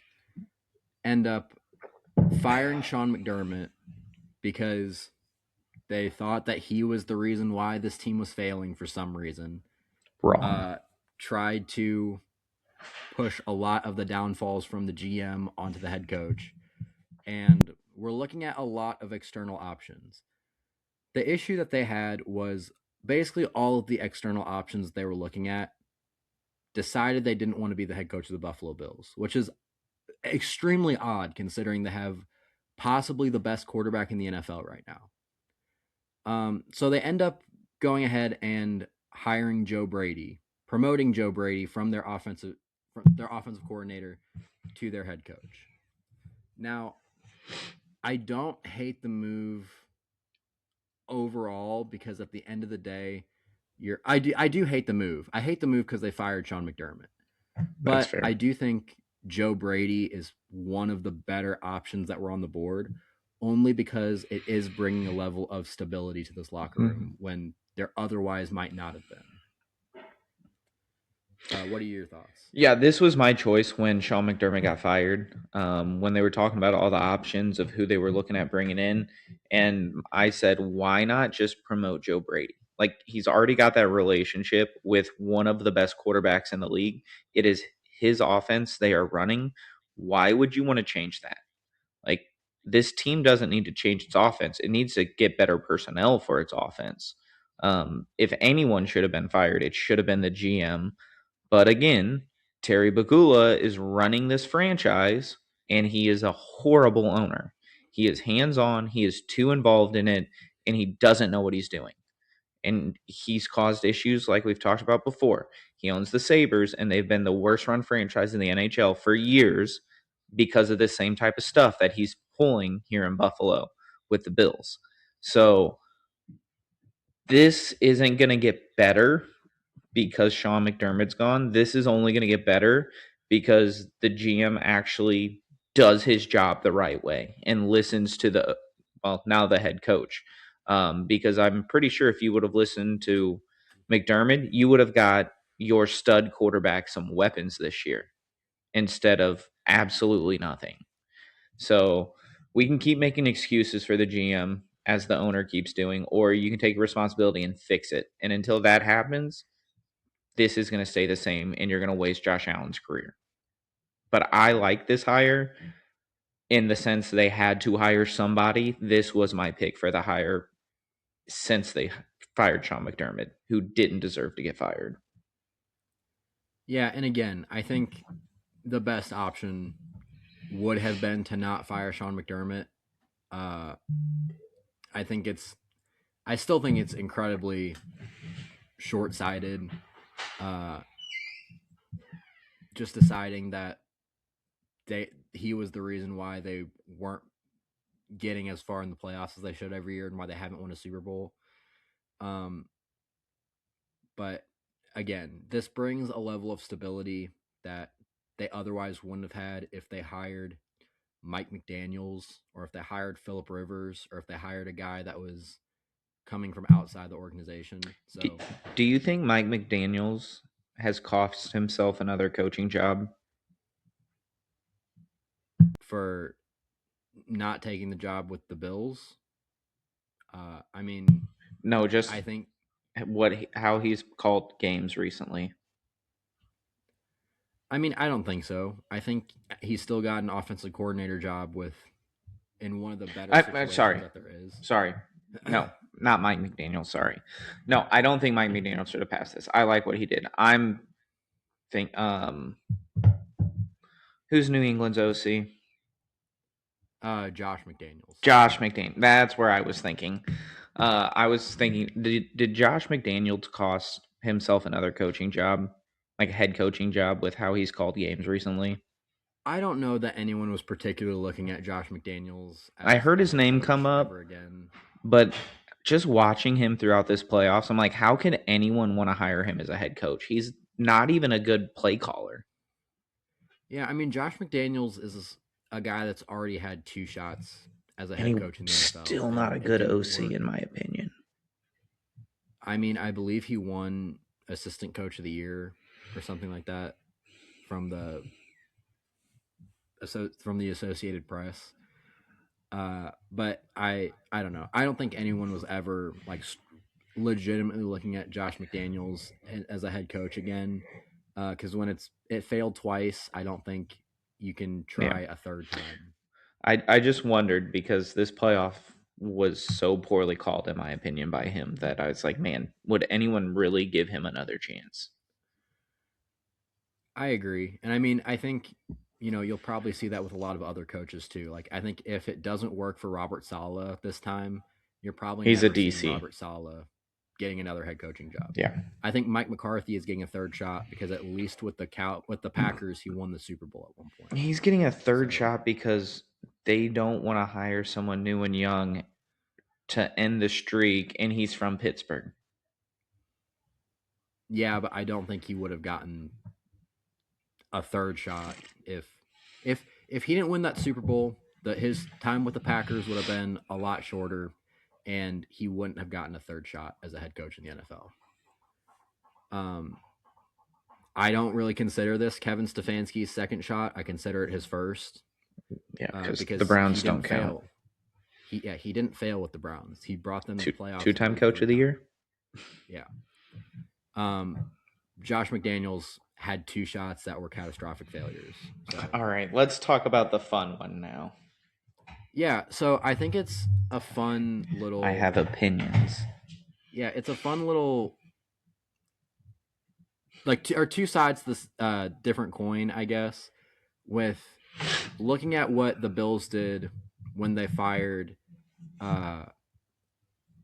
end up firing Sean McDermott because they thought that he was the reason why this team was failing for some reason. Wrong. Uh, Tried to push a lot of the downfalls from the GM onto the head coach, and we're looking at a lot of external options. The issue that they had was basically all of the external options they were looking at decided they didn't want to be the head coach of the Buffalo Bills, which is extremely odd considering they have possibly the best quarterback in the NFL right now. So they end up going ahead and hiring Joe Brady, promoting Joe Brady from their offensive coordinator to their head coach. Now, I don't hate the move overall because at the end of the day, I do hate the move. I hate the move because they fired Sean McDermott. That's But I fair. do think Joe Brady is one of the better options that were on the board, only because it is bringing a level of stability to this locker Mhm. room when there otherwise might not have been. What are your thoughts? Yeah, this was my choice when Sean McDermott got fired. When they were talking about all the options of who they were looking at bringing in, and I said, why not just promote Joe Brady? Like he's already got that relationship with one of the best quarterbacks in the league. It is his offense they are running. Why would you want to change that? Like this team doesn't need to change its offense. It needs to get better personnel for its offense. If anyone should have been fired, it should have been the GM. But again, Terry Bagula is running this franchise and he is a horrible owner. He is hands on, he is too involved in it, and he doesn't know what he's doing. And he's caused issues like we've talked about before. He owns the Sabres, and they've been the worst run franchise in the NHL for years because of this same type of stuff that he's pulling here in Buffalo with the Bills. So this isn't going to get better because Sean McDermott's gone. This is only going to get better because the GM actually does his job the right way and listens to now the head coach. Because I'm pretty sure if you would have listened to McDermott, you would have got your stud quarterback some weapons this year instead of absolutely nothing. So we can keep making excuses for the GM as the owner keeps doing, or you can take responsibility and fix it. And until that happens, this is going to stay the same and you're going to waste Josh Allen's career. But I like this hire in the sense they had to hire somebody. This was my pick for the hire since they fired Sean McDermott, who didn't deserve to get fired. Yeah, and again, I think the best option would have been to not fire Sean McDermott. Uh, I think I still think it's incredibly short sighted. Uh, just deciding that he was the reason why they weren't getting as far in the playoffs as they should every year and why they haven't won a Super Bowl. Um, but again, this brings a level of stability that they otherwise wouldn't have had if they hired Mike McDaniels or if they hired Philip Rivers or if they hired a guy that was coming from outside the organization. Do, So do you think Mike McDaniels has cost himself another coaching job? for not taking the job with the Bills, I mean, No, just I think how he's called games recently. I don't think so. I think he's still got an offensive coordinator job with in one of the better I'm situations sorry, that there is. sorry. No, not Mike McDaniel. Sorry. No, I don't think Mike McDaniel should have passed this. I like what he did. I'm think who's New England's OC? Josh McDaniels. Josh McDaniel. That's where I was thinking. I was thinking, did Josh McDaniels cost himself another coaching job, like a head coaching job, with how he's called games recently? I don't know that anyone was particularly looking at Josh McDaniels I as heard a his head name come coach up, ever again. but just watching him throughout this playoffs, I'm like, how could anyone want to hire him as a head coach? He's not even a good play caller. Yeah, Josh McDaniels is a guy that's already had two shots as a And head he coach in the NFL, still not and a it good didn't OC work. in my opinion. I mean, I believe he won Assistant Coach of the Year or something like that from the Associated Press. But I don't know. I don't think anyone was ever like legitimately looking at Josh McDaniels as a head coach again. Because when it failed twice, I don't think you can try a third time. I just wondered because this playoff was so poorly called, in my opinion, by him that I was like, man, would anyone really give him another chance? I agree, and I mean, I think you'll probably see that with a lot of other coaches too. Like, I think if it doesn't work for Robert Saleh this time, you're probably He's a never seeing DC. Robert Saleh getting another head coaching job. Yeah. I think Mike McCarthy is getting a third shot because at least with the Packers, he won the Super Bowl at one point. He's getting a third So shot because they don't want to hire someone new and young to end the streak, and he's from Pittsburgh. yeah, but I don't think he would have gotten a third shot if he didn't win that Super Bowl. His time with the Packers would have been a lot shorter, and he wouldn't have gotten a third shot as a head coach in the NFL. I don't really consider this Kevin Stefanski's second shot. I consider it his first. Yeah, Because the Browns he didn't don't count. fail. He didn't fail with the Browns. He brought them to the playoffs. Two-time coach of the year. Yeah. Josh McDaniels had two shots that were catastrophic failures. So. All right, let's talk about the fun one now. Yeah, so I think it's a fun little. I have opinions. Yeah, it's a fun little. Like two sides to this different coin, I guess. With looking at what the Bills did when they fired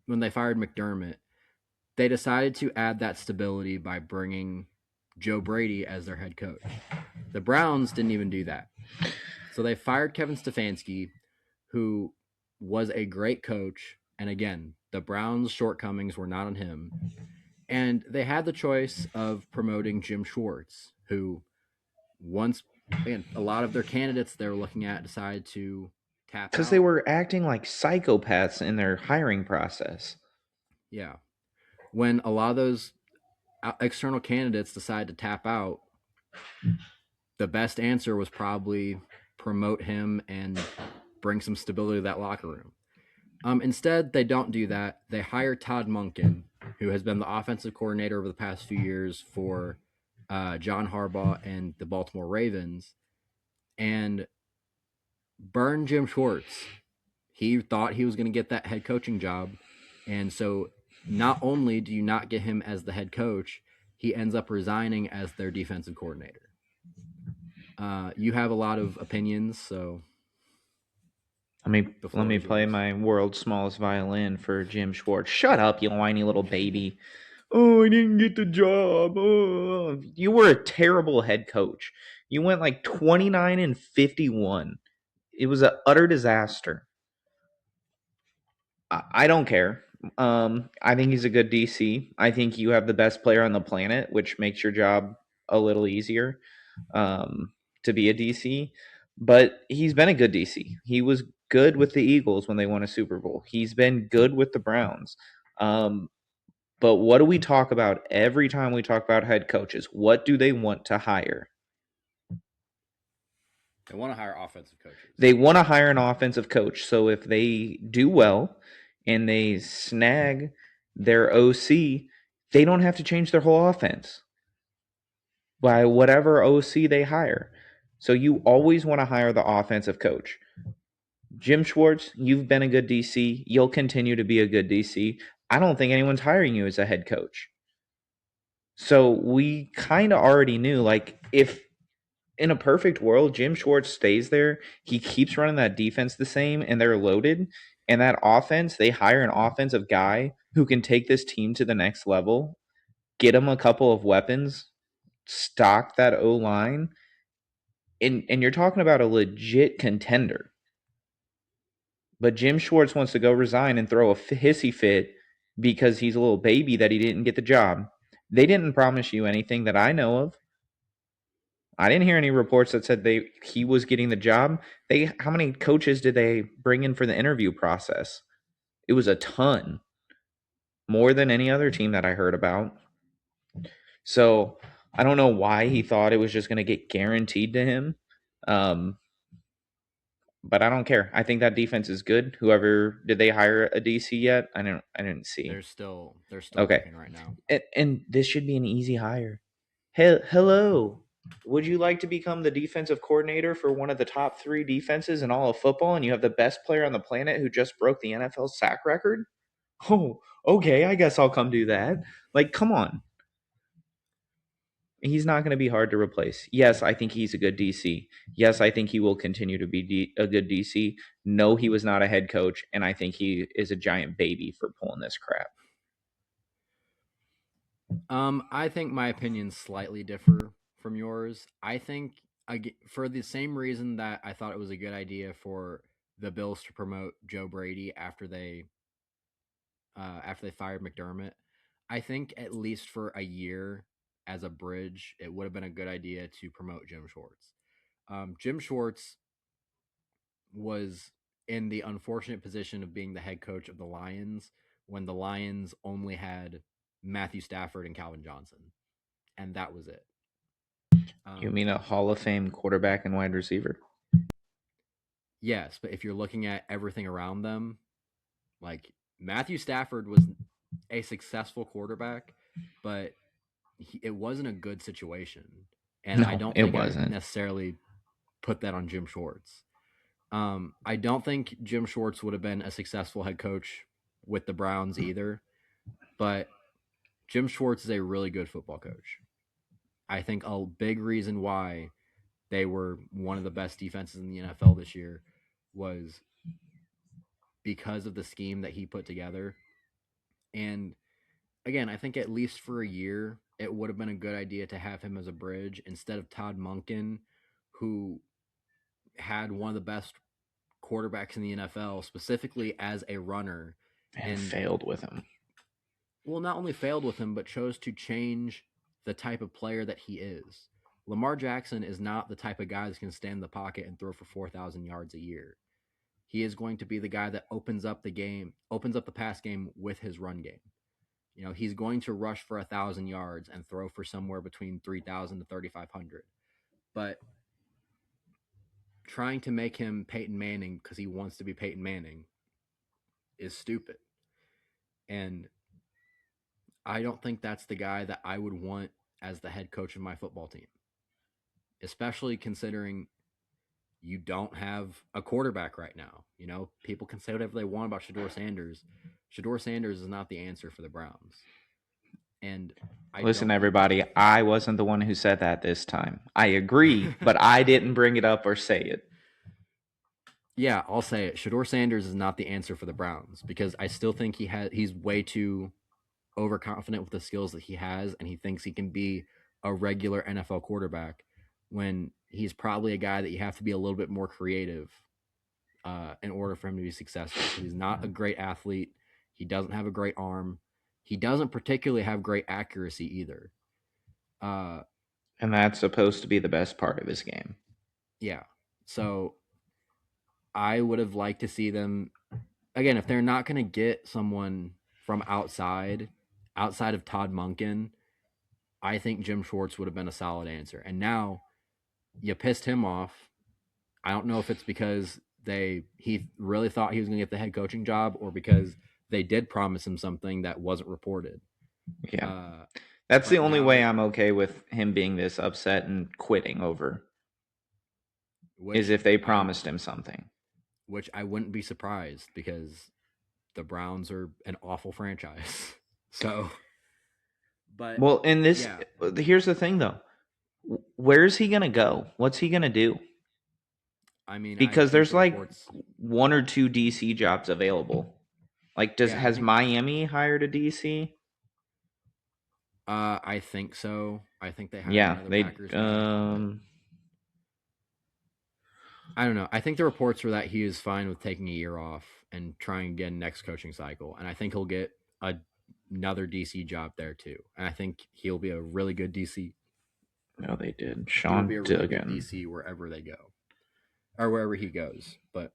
McDermott, they decided to add that stability by bringing Joe Brady as their head coach. The Browns didn't even do that. So they fired Kevin Stefanski, who was a great coach. And again, the Browns' shortcomings were not on him. And they had the choice of promoting Jim Schwartz, who a lot of their candidates they were looking at decided to tap out. Because they were acting like psychopaths in their hiring process. Yeah. When a lot of those external candidates decided to tap out, the best answer was probably promote him and bring some stability to that locker room. Instead, they don't do that. They hire Todd Monken, who has been the offensive coordinator over the past few years for John Harbaugh and the Baltimore Ravens, and burn Jim Schwartz. He thought he was going to get that head coaching job, and so not only do you not get him as the head coach, he ends up resigning as their defensive coordinator. You have a lot of opinions, so let me play my world's smallest violin for Jim Schwartz. Shut up, you whiny little baby. Oh, I didn't get the job. Oh, you were a terrible head coach. You went like 29-51. It was an utter disaster. I don't care. I think he's a good DC. I think you have the best player on the planet, which makes your job a little easier to be a DC. But he's been a good DC. He was good with the Eagles when they won a Super Bowl. He's been good with the Browns. But what do we talk about every time we talk about head coaches? What do they want to hire? They want to hire offensive coaches. They want to hire an offensive coach. So if they do well and they snag their OC, they don't have to change their whole offense by whatever OC they hire. So you always want to hire the offensive coach. Jim Schwartz, you've been a good DC. You'll continue to be a good DC. I don't think anyone's hiring you as a head coach. So we kind of already knew, like, if in a perfect world, Jim Schwartz stays there, he keeps running that defense the same, and they're loaded. And that offense, they hire an offensive guy who can take this team to the next level, get them a couple of weapons, stock that O-line, and you're talking about a legit contender. But Jim Schwartz wants to go resign and throw a hissy fit because he's a little baby that he didn't get the job. They didn't promise you anything that I know of. I didn't hear any reports that said he was getting the job. How many coaches did they bring in for the interview process? It was a ton, more than any other team that I heard about. So I don't know why he thought it was just going to get guaranteed to him. But I don't care. I think that defense is good. Whoever did they hire a DC yet? I didn't see. They're still Okay, looking right now. and this should be an easy hire. Hey, hello. Would you like to become the defensive coordinator for one of the top 3 defenses in all of football, and you have the best player on the planet who just broke the NFL sack record? Oh, okay. I guess I'll come do that. Like, come on. He's not going to be hard to replace. Yes, I think he's a good DC. Yes, I think he will continue to be a good DC. No, he was not a head coach, and I think he is a giant baby for pulling this crap. I think my opinions slightly differ from yours. I think for the same reason that I thought it was a good idea for the Bills to promote Joe Brady after they fired McDermott. I think at least for a year as a bridge, it would have been a good idea to promote Jim Schwartz. Jim Schwartz was in the unfortunate position of being the head coach of the Lions when the Lions only had Matthew Stafford and Calvin Johnson, and that was it. You mean a Hall of Fame quarterback and wide receiver? Yes, but if you're looking at everything around them, like Matthew Stafford was a successful quarterback, but it wasn't a good situation. And No, I don't it think wasn't. I necessarily put that on Jim Schwartz. I don't think Jim Schwartz would have been a successful head coach with the Browns either, but Jim Schwartz is a really good football coach. I think a big reason why they were one of the best defenses in the NFL this year was because of the scheme that he put together. And again, I think at least for a year, it would have been a good idea to have him as a bridge instead of Todd Monken, who had one of the best quarterbacks in the NFL, specifically as a runner, and failed with him. Well, not only failed with him, but chose to change the type of player that he is. Lamar Jackson is not the type of guy that can stand in the pocket and throw for 4,000 yards a year. He is going to be the guy that opens up the pass game with his run game. You know, he's going to rush for 1,000 yards and throw for somewhere between 3,000 to 3,500. But trying to make him Peyton Manning because he wants to be Peyton Manning is stupid. And I don't think that's the guy that I would want as the head coach of my football team, especially considering you don't have a quarterback right now. You know, people can say whatever they want about Shedeur Sanders. Shedeur Sanders is not the answer for the Browns. And listen, everybody, I wasn't the one who said that this time. I agree, but I didn't bring it up or say it. Yeah, I'll say it. Shedeur Sanders is not the answer for the Browns because I still think he's way too overconfident with the skills that he has, and he thinks he can be a regular NFL quarterback when he's probably a guy that you have to be a little bit more creative in order for him to be successful. He's not a great athlete. He doesn't have a great arm. He doesn't particularly have great accuracy either. And that's supposed to be the best part of his game. Yeah. So I would have liked to see them, again, if they're not going to get someone from outside of Todd Monken, I think Jim Schwartz would have been a solid answer. And now you pissed him off. I don't know if it's because he really thought he was going to get the head coaching job or because they did promise him something that wasn't reported. Yeah. That's the only way I'm okay with him being this upset and quitting over is if they promised him something. Which I wouldn't be surprised because the Browns are an awful franchise. So, but well, in this, here's the thing though. Where's he going to go? What's he going to do? I mean, because there's like 1 or 2 DC jobs available. Like, has Miami hired a DC? I think so. I think they hired another Packers guy. I don't know. I think the reports were that he is fine with taking a year off and trying again next coaching cycle, and I think he'll get another DC job there too. And I think he'll be a really good DC. No, they did. He would be Sean a really good Duggan. DC wherever they go or wherever he goes. But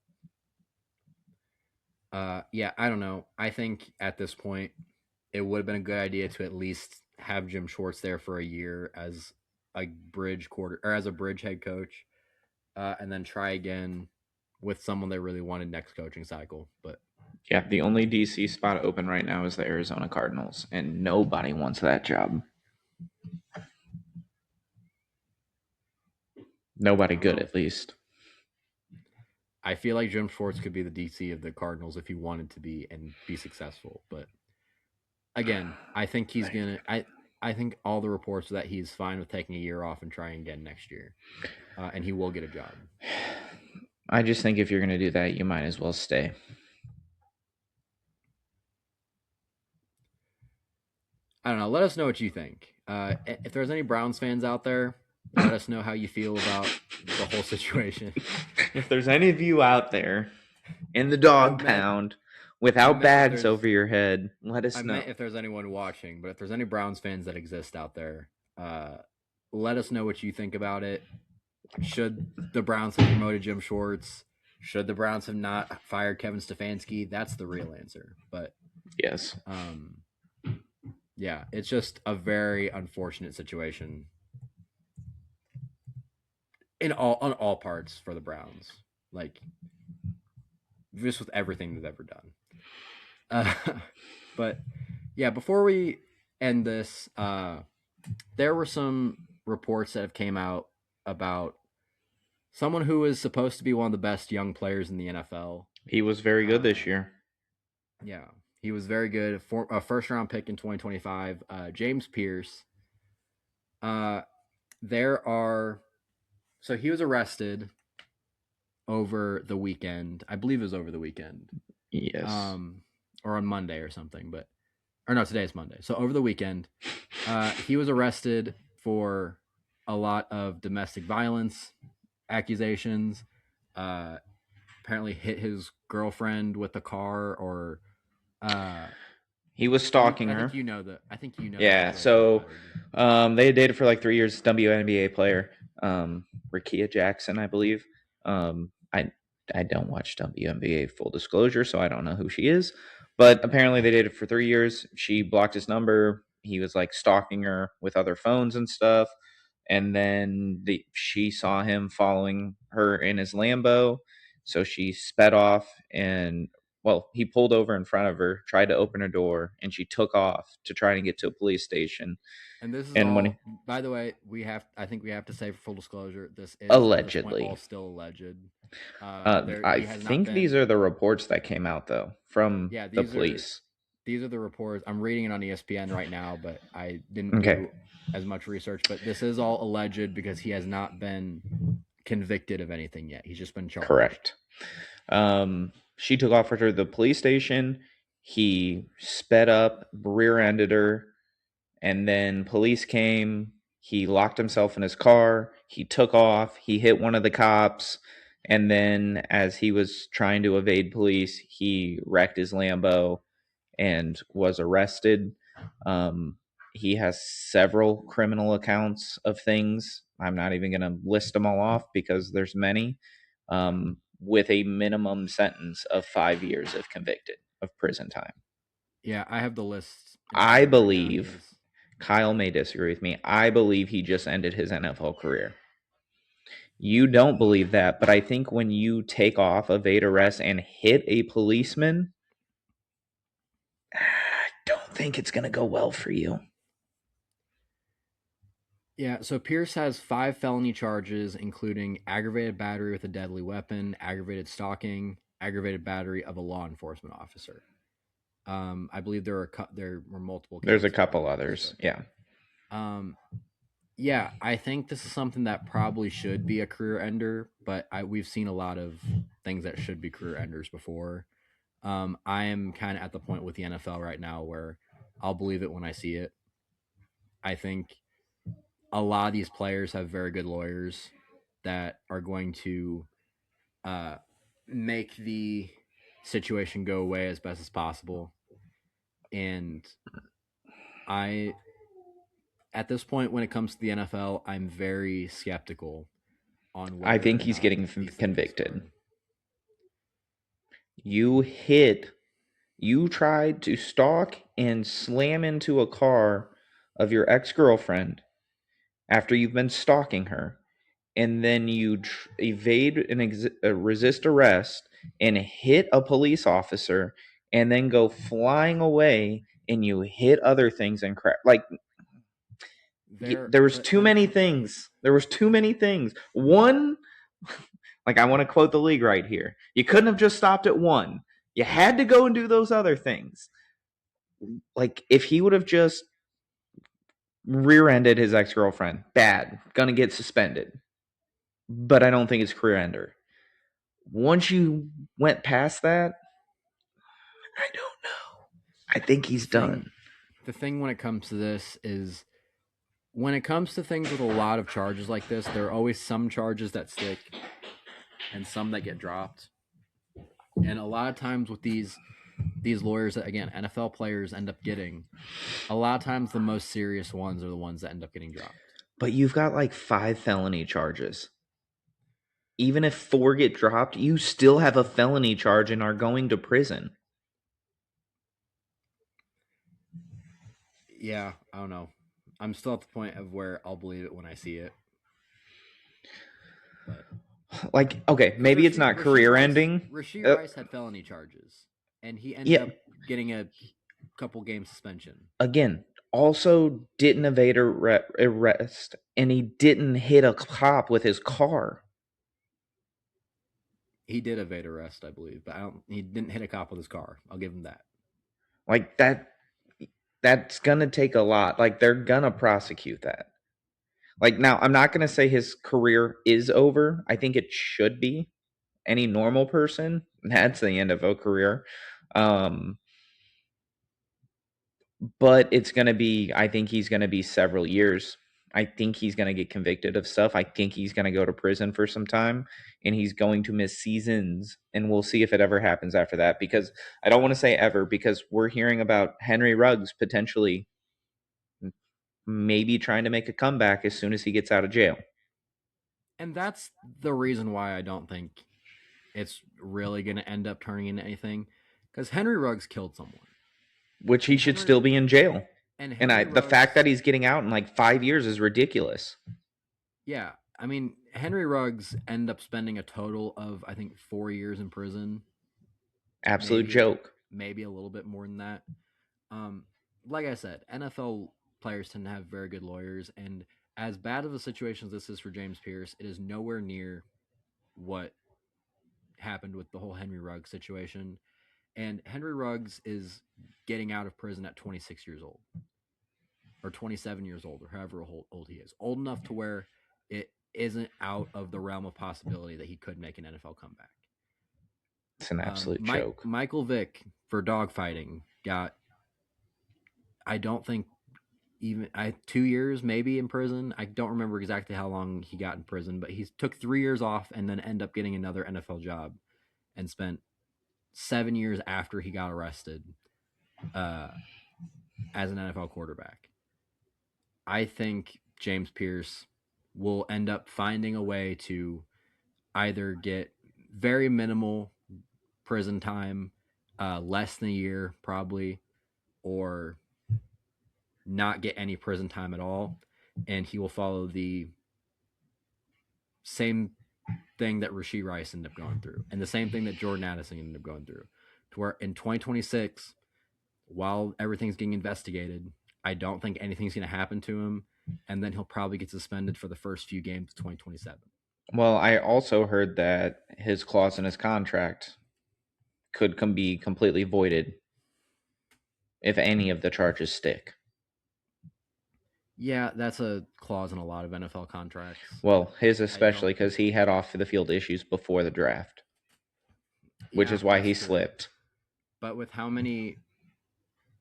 yeah, I don't know. I think at this point, it would have been a good idea to at least have Jim Schwartz there for a year as a bridge quarter or as a bridge head coach, and then try again with someone they really wanted next coaching cycle. But Yeah, the only DC spot open right now is the Arizona Cardinals, and nobody wants that job. Nobody I don't good, know. at least. I feel like Jim Schwartz could be the DC of the Cardinals if he wanted to be and be successful. But again, I think he's gonna. I think all the reports are that he's fine with taking a year off and trying again next year, and he will get a job. I just think if you're going to do that, you might as well stay. I don't know. Let us know what you think. If there's any Browns fans out there, let us know how you feel about the whole situation. If there's any of you out there in the dog pound without bags over your head, let us I know. meant if there's anyone watching, but if there's any Browns fans that exist out there, let us know what you think about it. Should the Browns have promoted Jim Schwartz? Should the Browns have not fired Kevin Stefanski? That's the real answer. But yes, yeah, it's just a very unfortunate situation on all parts for the Browns. Like just with everything they've ever done. But yeah, before we end this, there were some reports that have came out about someone who is supposed to be one of the best young players in the NFL. he was very good this year. Yeah, he was very good. A first round pick in 2025, James Pierce. There are so he was arrested over the weekend. I believe it was over the weekend. Yes. Or on Monday or something, but or no, today is Monday. So over the weekend, he was arrested for a lot of domestic violence accusations. Apparently hit his girlfriend with a car, or he was stalking her. I think you know the. I think you know. Yeah. So, they had dated for like 3 years. WNBA player, Rakia Jackson, I believe. I don't watch WNBA, full disclosure, so I don't know who she is. But apparently they dated for 3 years. She blocked his number. He was like stalking her with other phones and stuff. And then she saw him following her in his Lambo. So she sped off and, well, he pulled over in front of her, tried to open her door, and she took off to try to get to a police station. And this is all, by the way, I think we have to say for full disclosure, this is allegedly all still alleged. I think these are the reports that came out, though, from the police. These are the reports. I'm reading it on ESPN right now, but I didn't do as much research. But this is all alleged because he has not been convicted of anything yet. He's just been charged. Correct. She took off to the police station. He sped up, rear-ended her, and then police came. He locked himself in his car. He took off. He hit one of the cops. And then as he was trying to evade police, he wrecked his Lambo and was arrested. He has several criminal accounts of things. I'm not even going to list them all off because there's many, with a minimum sentence of 5 years if convicted of prison time. Yeah, I have the list. I believe, Kyle may disagree with me, I believe he just ended his NFL career. You don't believe that, but I think when you take off, evade arrest, and hit a policeman, I don't think it's going to go well for you. Yeah, so Pierce has 5 felony charges, including aggravated battery with a deadly weapon, aggravated stalking, aggravated battery of a law enforcement officer. I believe there were multiple. There's a couple others, yeah. Yeah, I think this is something that probably should be a career ender, but we've seen a lot of things that should be career enders before. I am kind of at the point with the NFL right now where I'll believe it when I see it. I think a lot of these players have very good lawyers that are going to make the situation go away as best as possible. And I at this point, when it comes to the NFL, I'm very skeptical on I whether think or he's not getting these things will convicted. start. You tried to stalk and slam into a car of your ex-girlfriend after you've been stalking her, and then you evade and resist arrest and hit a police officer, and then go flying away, and you hit other things and crap. Like, There, there was but too many things. There was too many things. One, like, I want to quote the league right here. You couldn't have just stopped at one. You had to go and do those other things. Like, if he would have just rear-ended his ex-girlfriend, bad, gonna get suspended. But I don't think it's career ender. Once you went past that, I don't know. I think he's done. The thing when it comes to this is when it comes to things with a lot of charges like this, there are always some charges that stick and some that get dropped. And a lot of times with these lawyers that, again, NFL players end up getting, a lot of times the most serious ones are the ones that end up getting dropped. But you've got like 5 felony charges. Even if 4 get dropped, you still have a felony charge and are going to prison. Yeah, I don't know. I'm still at the point of where I'll believe it when I see it. But like, okay, maybe it's not career ending. Rashee Rice had felony charges, and he ended up getting a couple game suspension. Again, also didn't evade arrest, and he didn't hit a cop with his car. He did evade arrest, I believe, but he didn't hit a cop with his car. I'll give him that. Like, that's gonna take a lot. Like, they're gonna prosecute that. Like, now, I'm not gonna say his career is over. I think it should be. Any normal person, that's the end of a career. But it's gonna be, I think he's gonna be several years. I think he's gonna get convicted of stuff. I think he's gonna go to prison for some time, and he's going to miss seasons. And we'll see if it ever happens after that. Because I don't want to say ever, because we're hearing about Henry Ruggs potentially maybe trying to make a comeback as soon as he gets out of jail. And that's the reason why I don't think it's really going to end up turning into anything, because Henry Ruggs killed someone. Which he should still be in jail. And the fact that he's getting out in like 5 years is ridiculous. Yeah. I mean, Henry Ruggs ended up spending a total of, I think, 4 years in prison. Absolute joke. Maybe a little bit more than that. Like I said, NFL players tend to have very good lawyers, and as bad of a situation as this is for James Pierce, it is nowhere near what happened with the whole Henry Ruggs situation. And Henry Ruggs is getting out of prison at 26 years old, or 27 years old, or however old he is. Old enough to where it isn't out of the realm of possibility that he could make an NFL comeback. It's an absolute joke. Michael Vick, for dogfighting, got, I don't think, even 2 years maybe in prison. I don't remember exactly how long he got in prison, but he took 3 years off and then ended up getting another NFL job and spent 7 years after he got arrested as an NFL quarterback. I think James Pierce will end up finding a way to either get very minimal prison time, less than a year probably, or not get any prison time at all, and he will follow the same thing that Rashee Rice ended up going through, and the same thing that Jordan Addison ended up going through, to where in 2026, while everything's getting investigated, I don't think anything's going to happen to him, and then he'll probably get suspended for the first few games of 2027. Well, I also heard that his clause in his contract could be completely voided if any of the charges stick. Yeah, that's a clause in a lot of NFL contracts. Well, his especially, because he had off the field issues before the draft, which is why he slipped. But with how many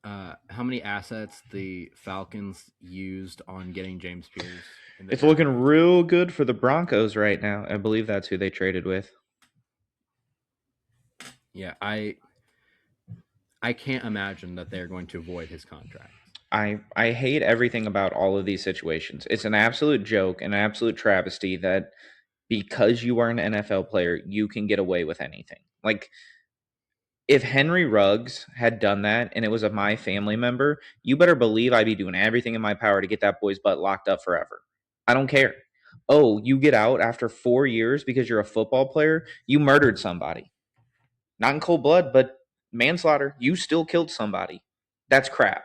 assets the Falcons used on getting James Pierce, it's looking real good for the Broncos right now. I believe that's who they traded with. Yeah, I can't imagine that they're going to avoid his contract. I hate everything about all of these situations. It's an absolute joke, an absolute travesty that because you are an NFL player, you can get away with anything. Like, if Henry Ruggs had done that and it was my family member, you better believe I'd be doing everything in my power to get that boy's butt locked up forever. I don't care. Oh, you get out after 4 years because you're a football player? You murdered somebody. Not in cold blood, but manslaughter. You still killed somebody. That's crap.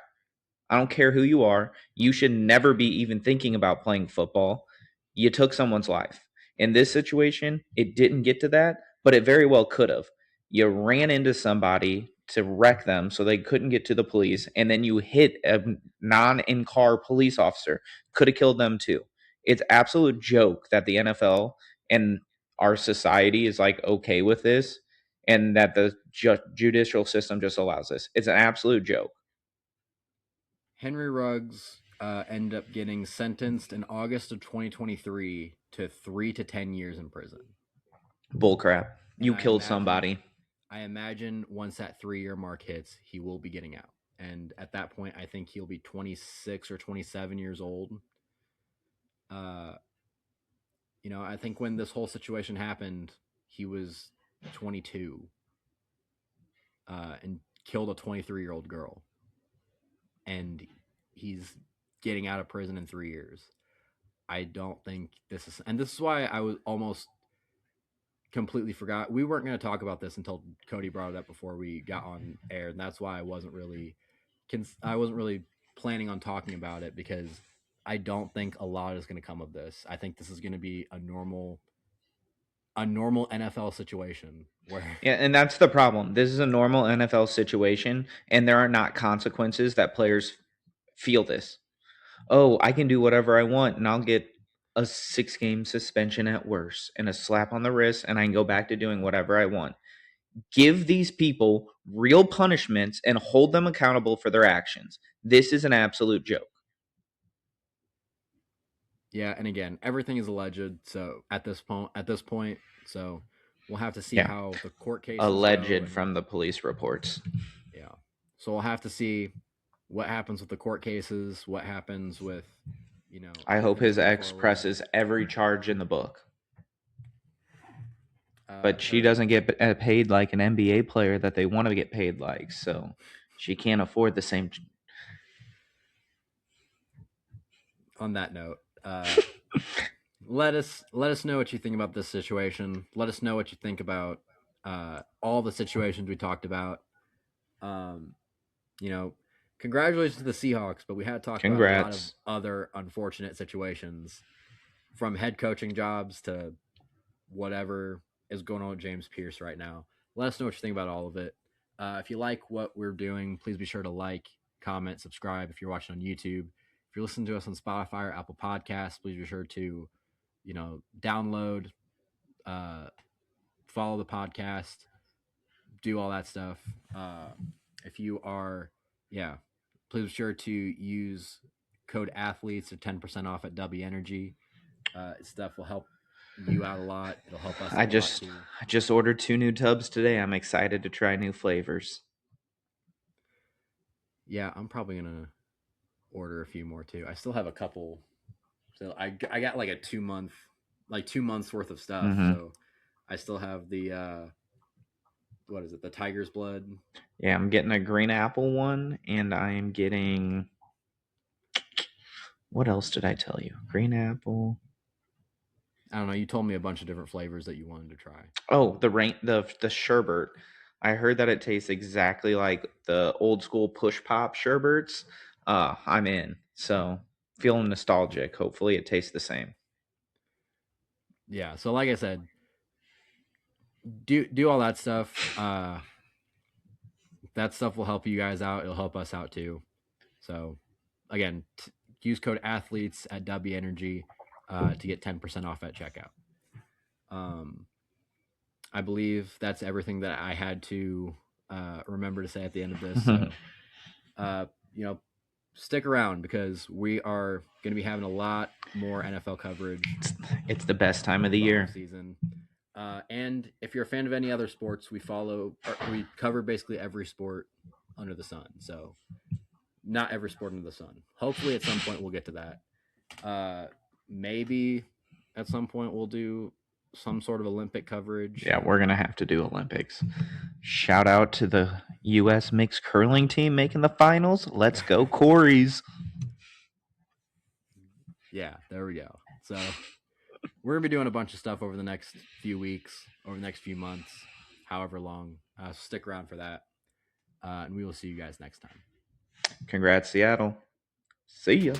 I don't care who you are. You should never be even thinking about playing football. You took someone's life. In this situation, it didn't get to that, but it very well could have. You ran into somebody to wreck them so they couldn't get to the police, and then you hit a non in car police officer. Could have killed them too. It's absolute joke that the NFL and our society is like okay with this and that the judicial system just allows this. It's an absolute joke. Henry Ruggs ended up getting sentenced in August of 2023 to 3 to 10 years in prison. Bullcrap. And You killed somebody. I imagine once that 3 year mark hits, he will be getting out. And at that point, I think he'll be 26 or 27 years old. Uh, I think when this whole situation happened, he was 22 and killed a 23-year-old girl. And he's getting out of prison in 3 years. I don't think this is, and this is why I was almost completely forgot. We weren't going to talk about this until Koty brought it up before we got on air, and that's why I wasn't really planning on talking about it because I don't think a lot is going to come of this. I think this is going to be a normal NFL situation where Yeah, and that's the problem. This is a normal NFL situation, and there are not consequences that players feel this. Oh, I can do whatever I want, and I'll get a 6 game suspension at worst and a slap on the wrist, and I can go back to doing whatever I want. Give these people real punishments and hold them accountable for their actions. This is an absolute joke. yeah, and again, everything is alleged. So at this point, so we'll have to see Yeah. how the court cases Alleged go from the police reports. yeah. So we'll have to see what happens with the court cases, what happens with, I hope everything his moving ex forward. presses every charge in the book. But she Her- doesn't get paid like an NBA player that they want to get paid like, so she can't afford the same. On that note, let us know what you think about this situation. Let us know what you think about all the situations we talked about. Um, congratulations to the Seahawks, but we had to talk about a lot of Congrats. other unfortunate situations, from head coaching jobs to whatever is going on with James Pierce right now. Let us know what you think about all of it. If you like what we're doing, please be sure to like, comment, subscribe if you're watching on YouTube. If you're listening to us on Spotify or Apple Podcasts, please be sure to, download, follow the podcast, do all that stuff. If you are, please be sure to use code athletes or 10% off at W Energy. Stuff will help you out a lot. It'll help us out a lot too. I just ordered 2 new tubs today. I'm excited to try new flavors. Yeah, I'm probably gonna order a few more too. I still have a couple. So I got like 2 months worth of stuff. Mm-hmm. So I still have the what is it? The tiger's blood. Yeah, I'm getting a green apple one, and I am getting. What else did I tell you? Green apple. I don't know. You told me a bunch of different flavors that you wanted to try. Oh, the sherbet. I heard that it tastes exactly like the old school push pop sherbets. I'm in. So feeling nostalgic. Hopefully it tastes the same. Yeah. So like I said, do all that stuff. That stuff will help you guys out. It'll help us out too. So again, use code athletes at W Energy to get 10% off at checkout. I believe that's everything that I had to remember to say at the end of this. So, stick around because we are going to be having a lot more NFL coverage. It's the best time of the year. Season. And if you're a fan of any other sports, we cover basically every sport under the sun. So not every sport under the sun. Hopefully, at some point, we'll get to that. Maybe at some point, we'll do some sort of Olympic coverage. Yeah, we're going to have to do Olympics. Shout out to the U.S. mixed curling team making the finals. Let's go, Corys. Yeah, there we go. So we're going to be doing a bunch of stuff over the next few weeks, over the next few months, however long. So stick around for that. And we will see you guys next time. Congrats, Seattle. See ya.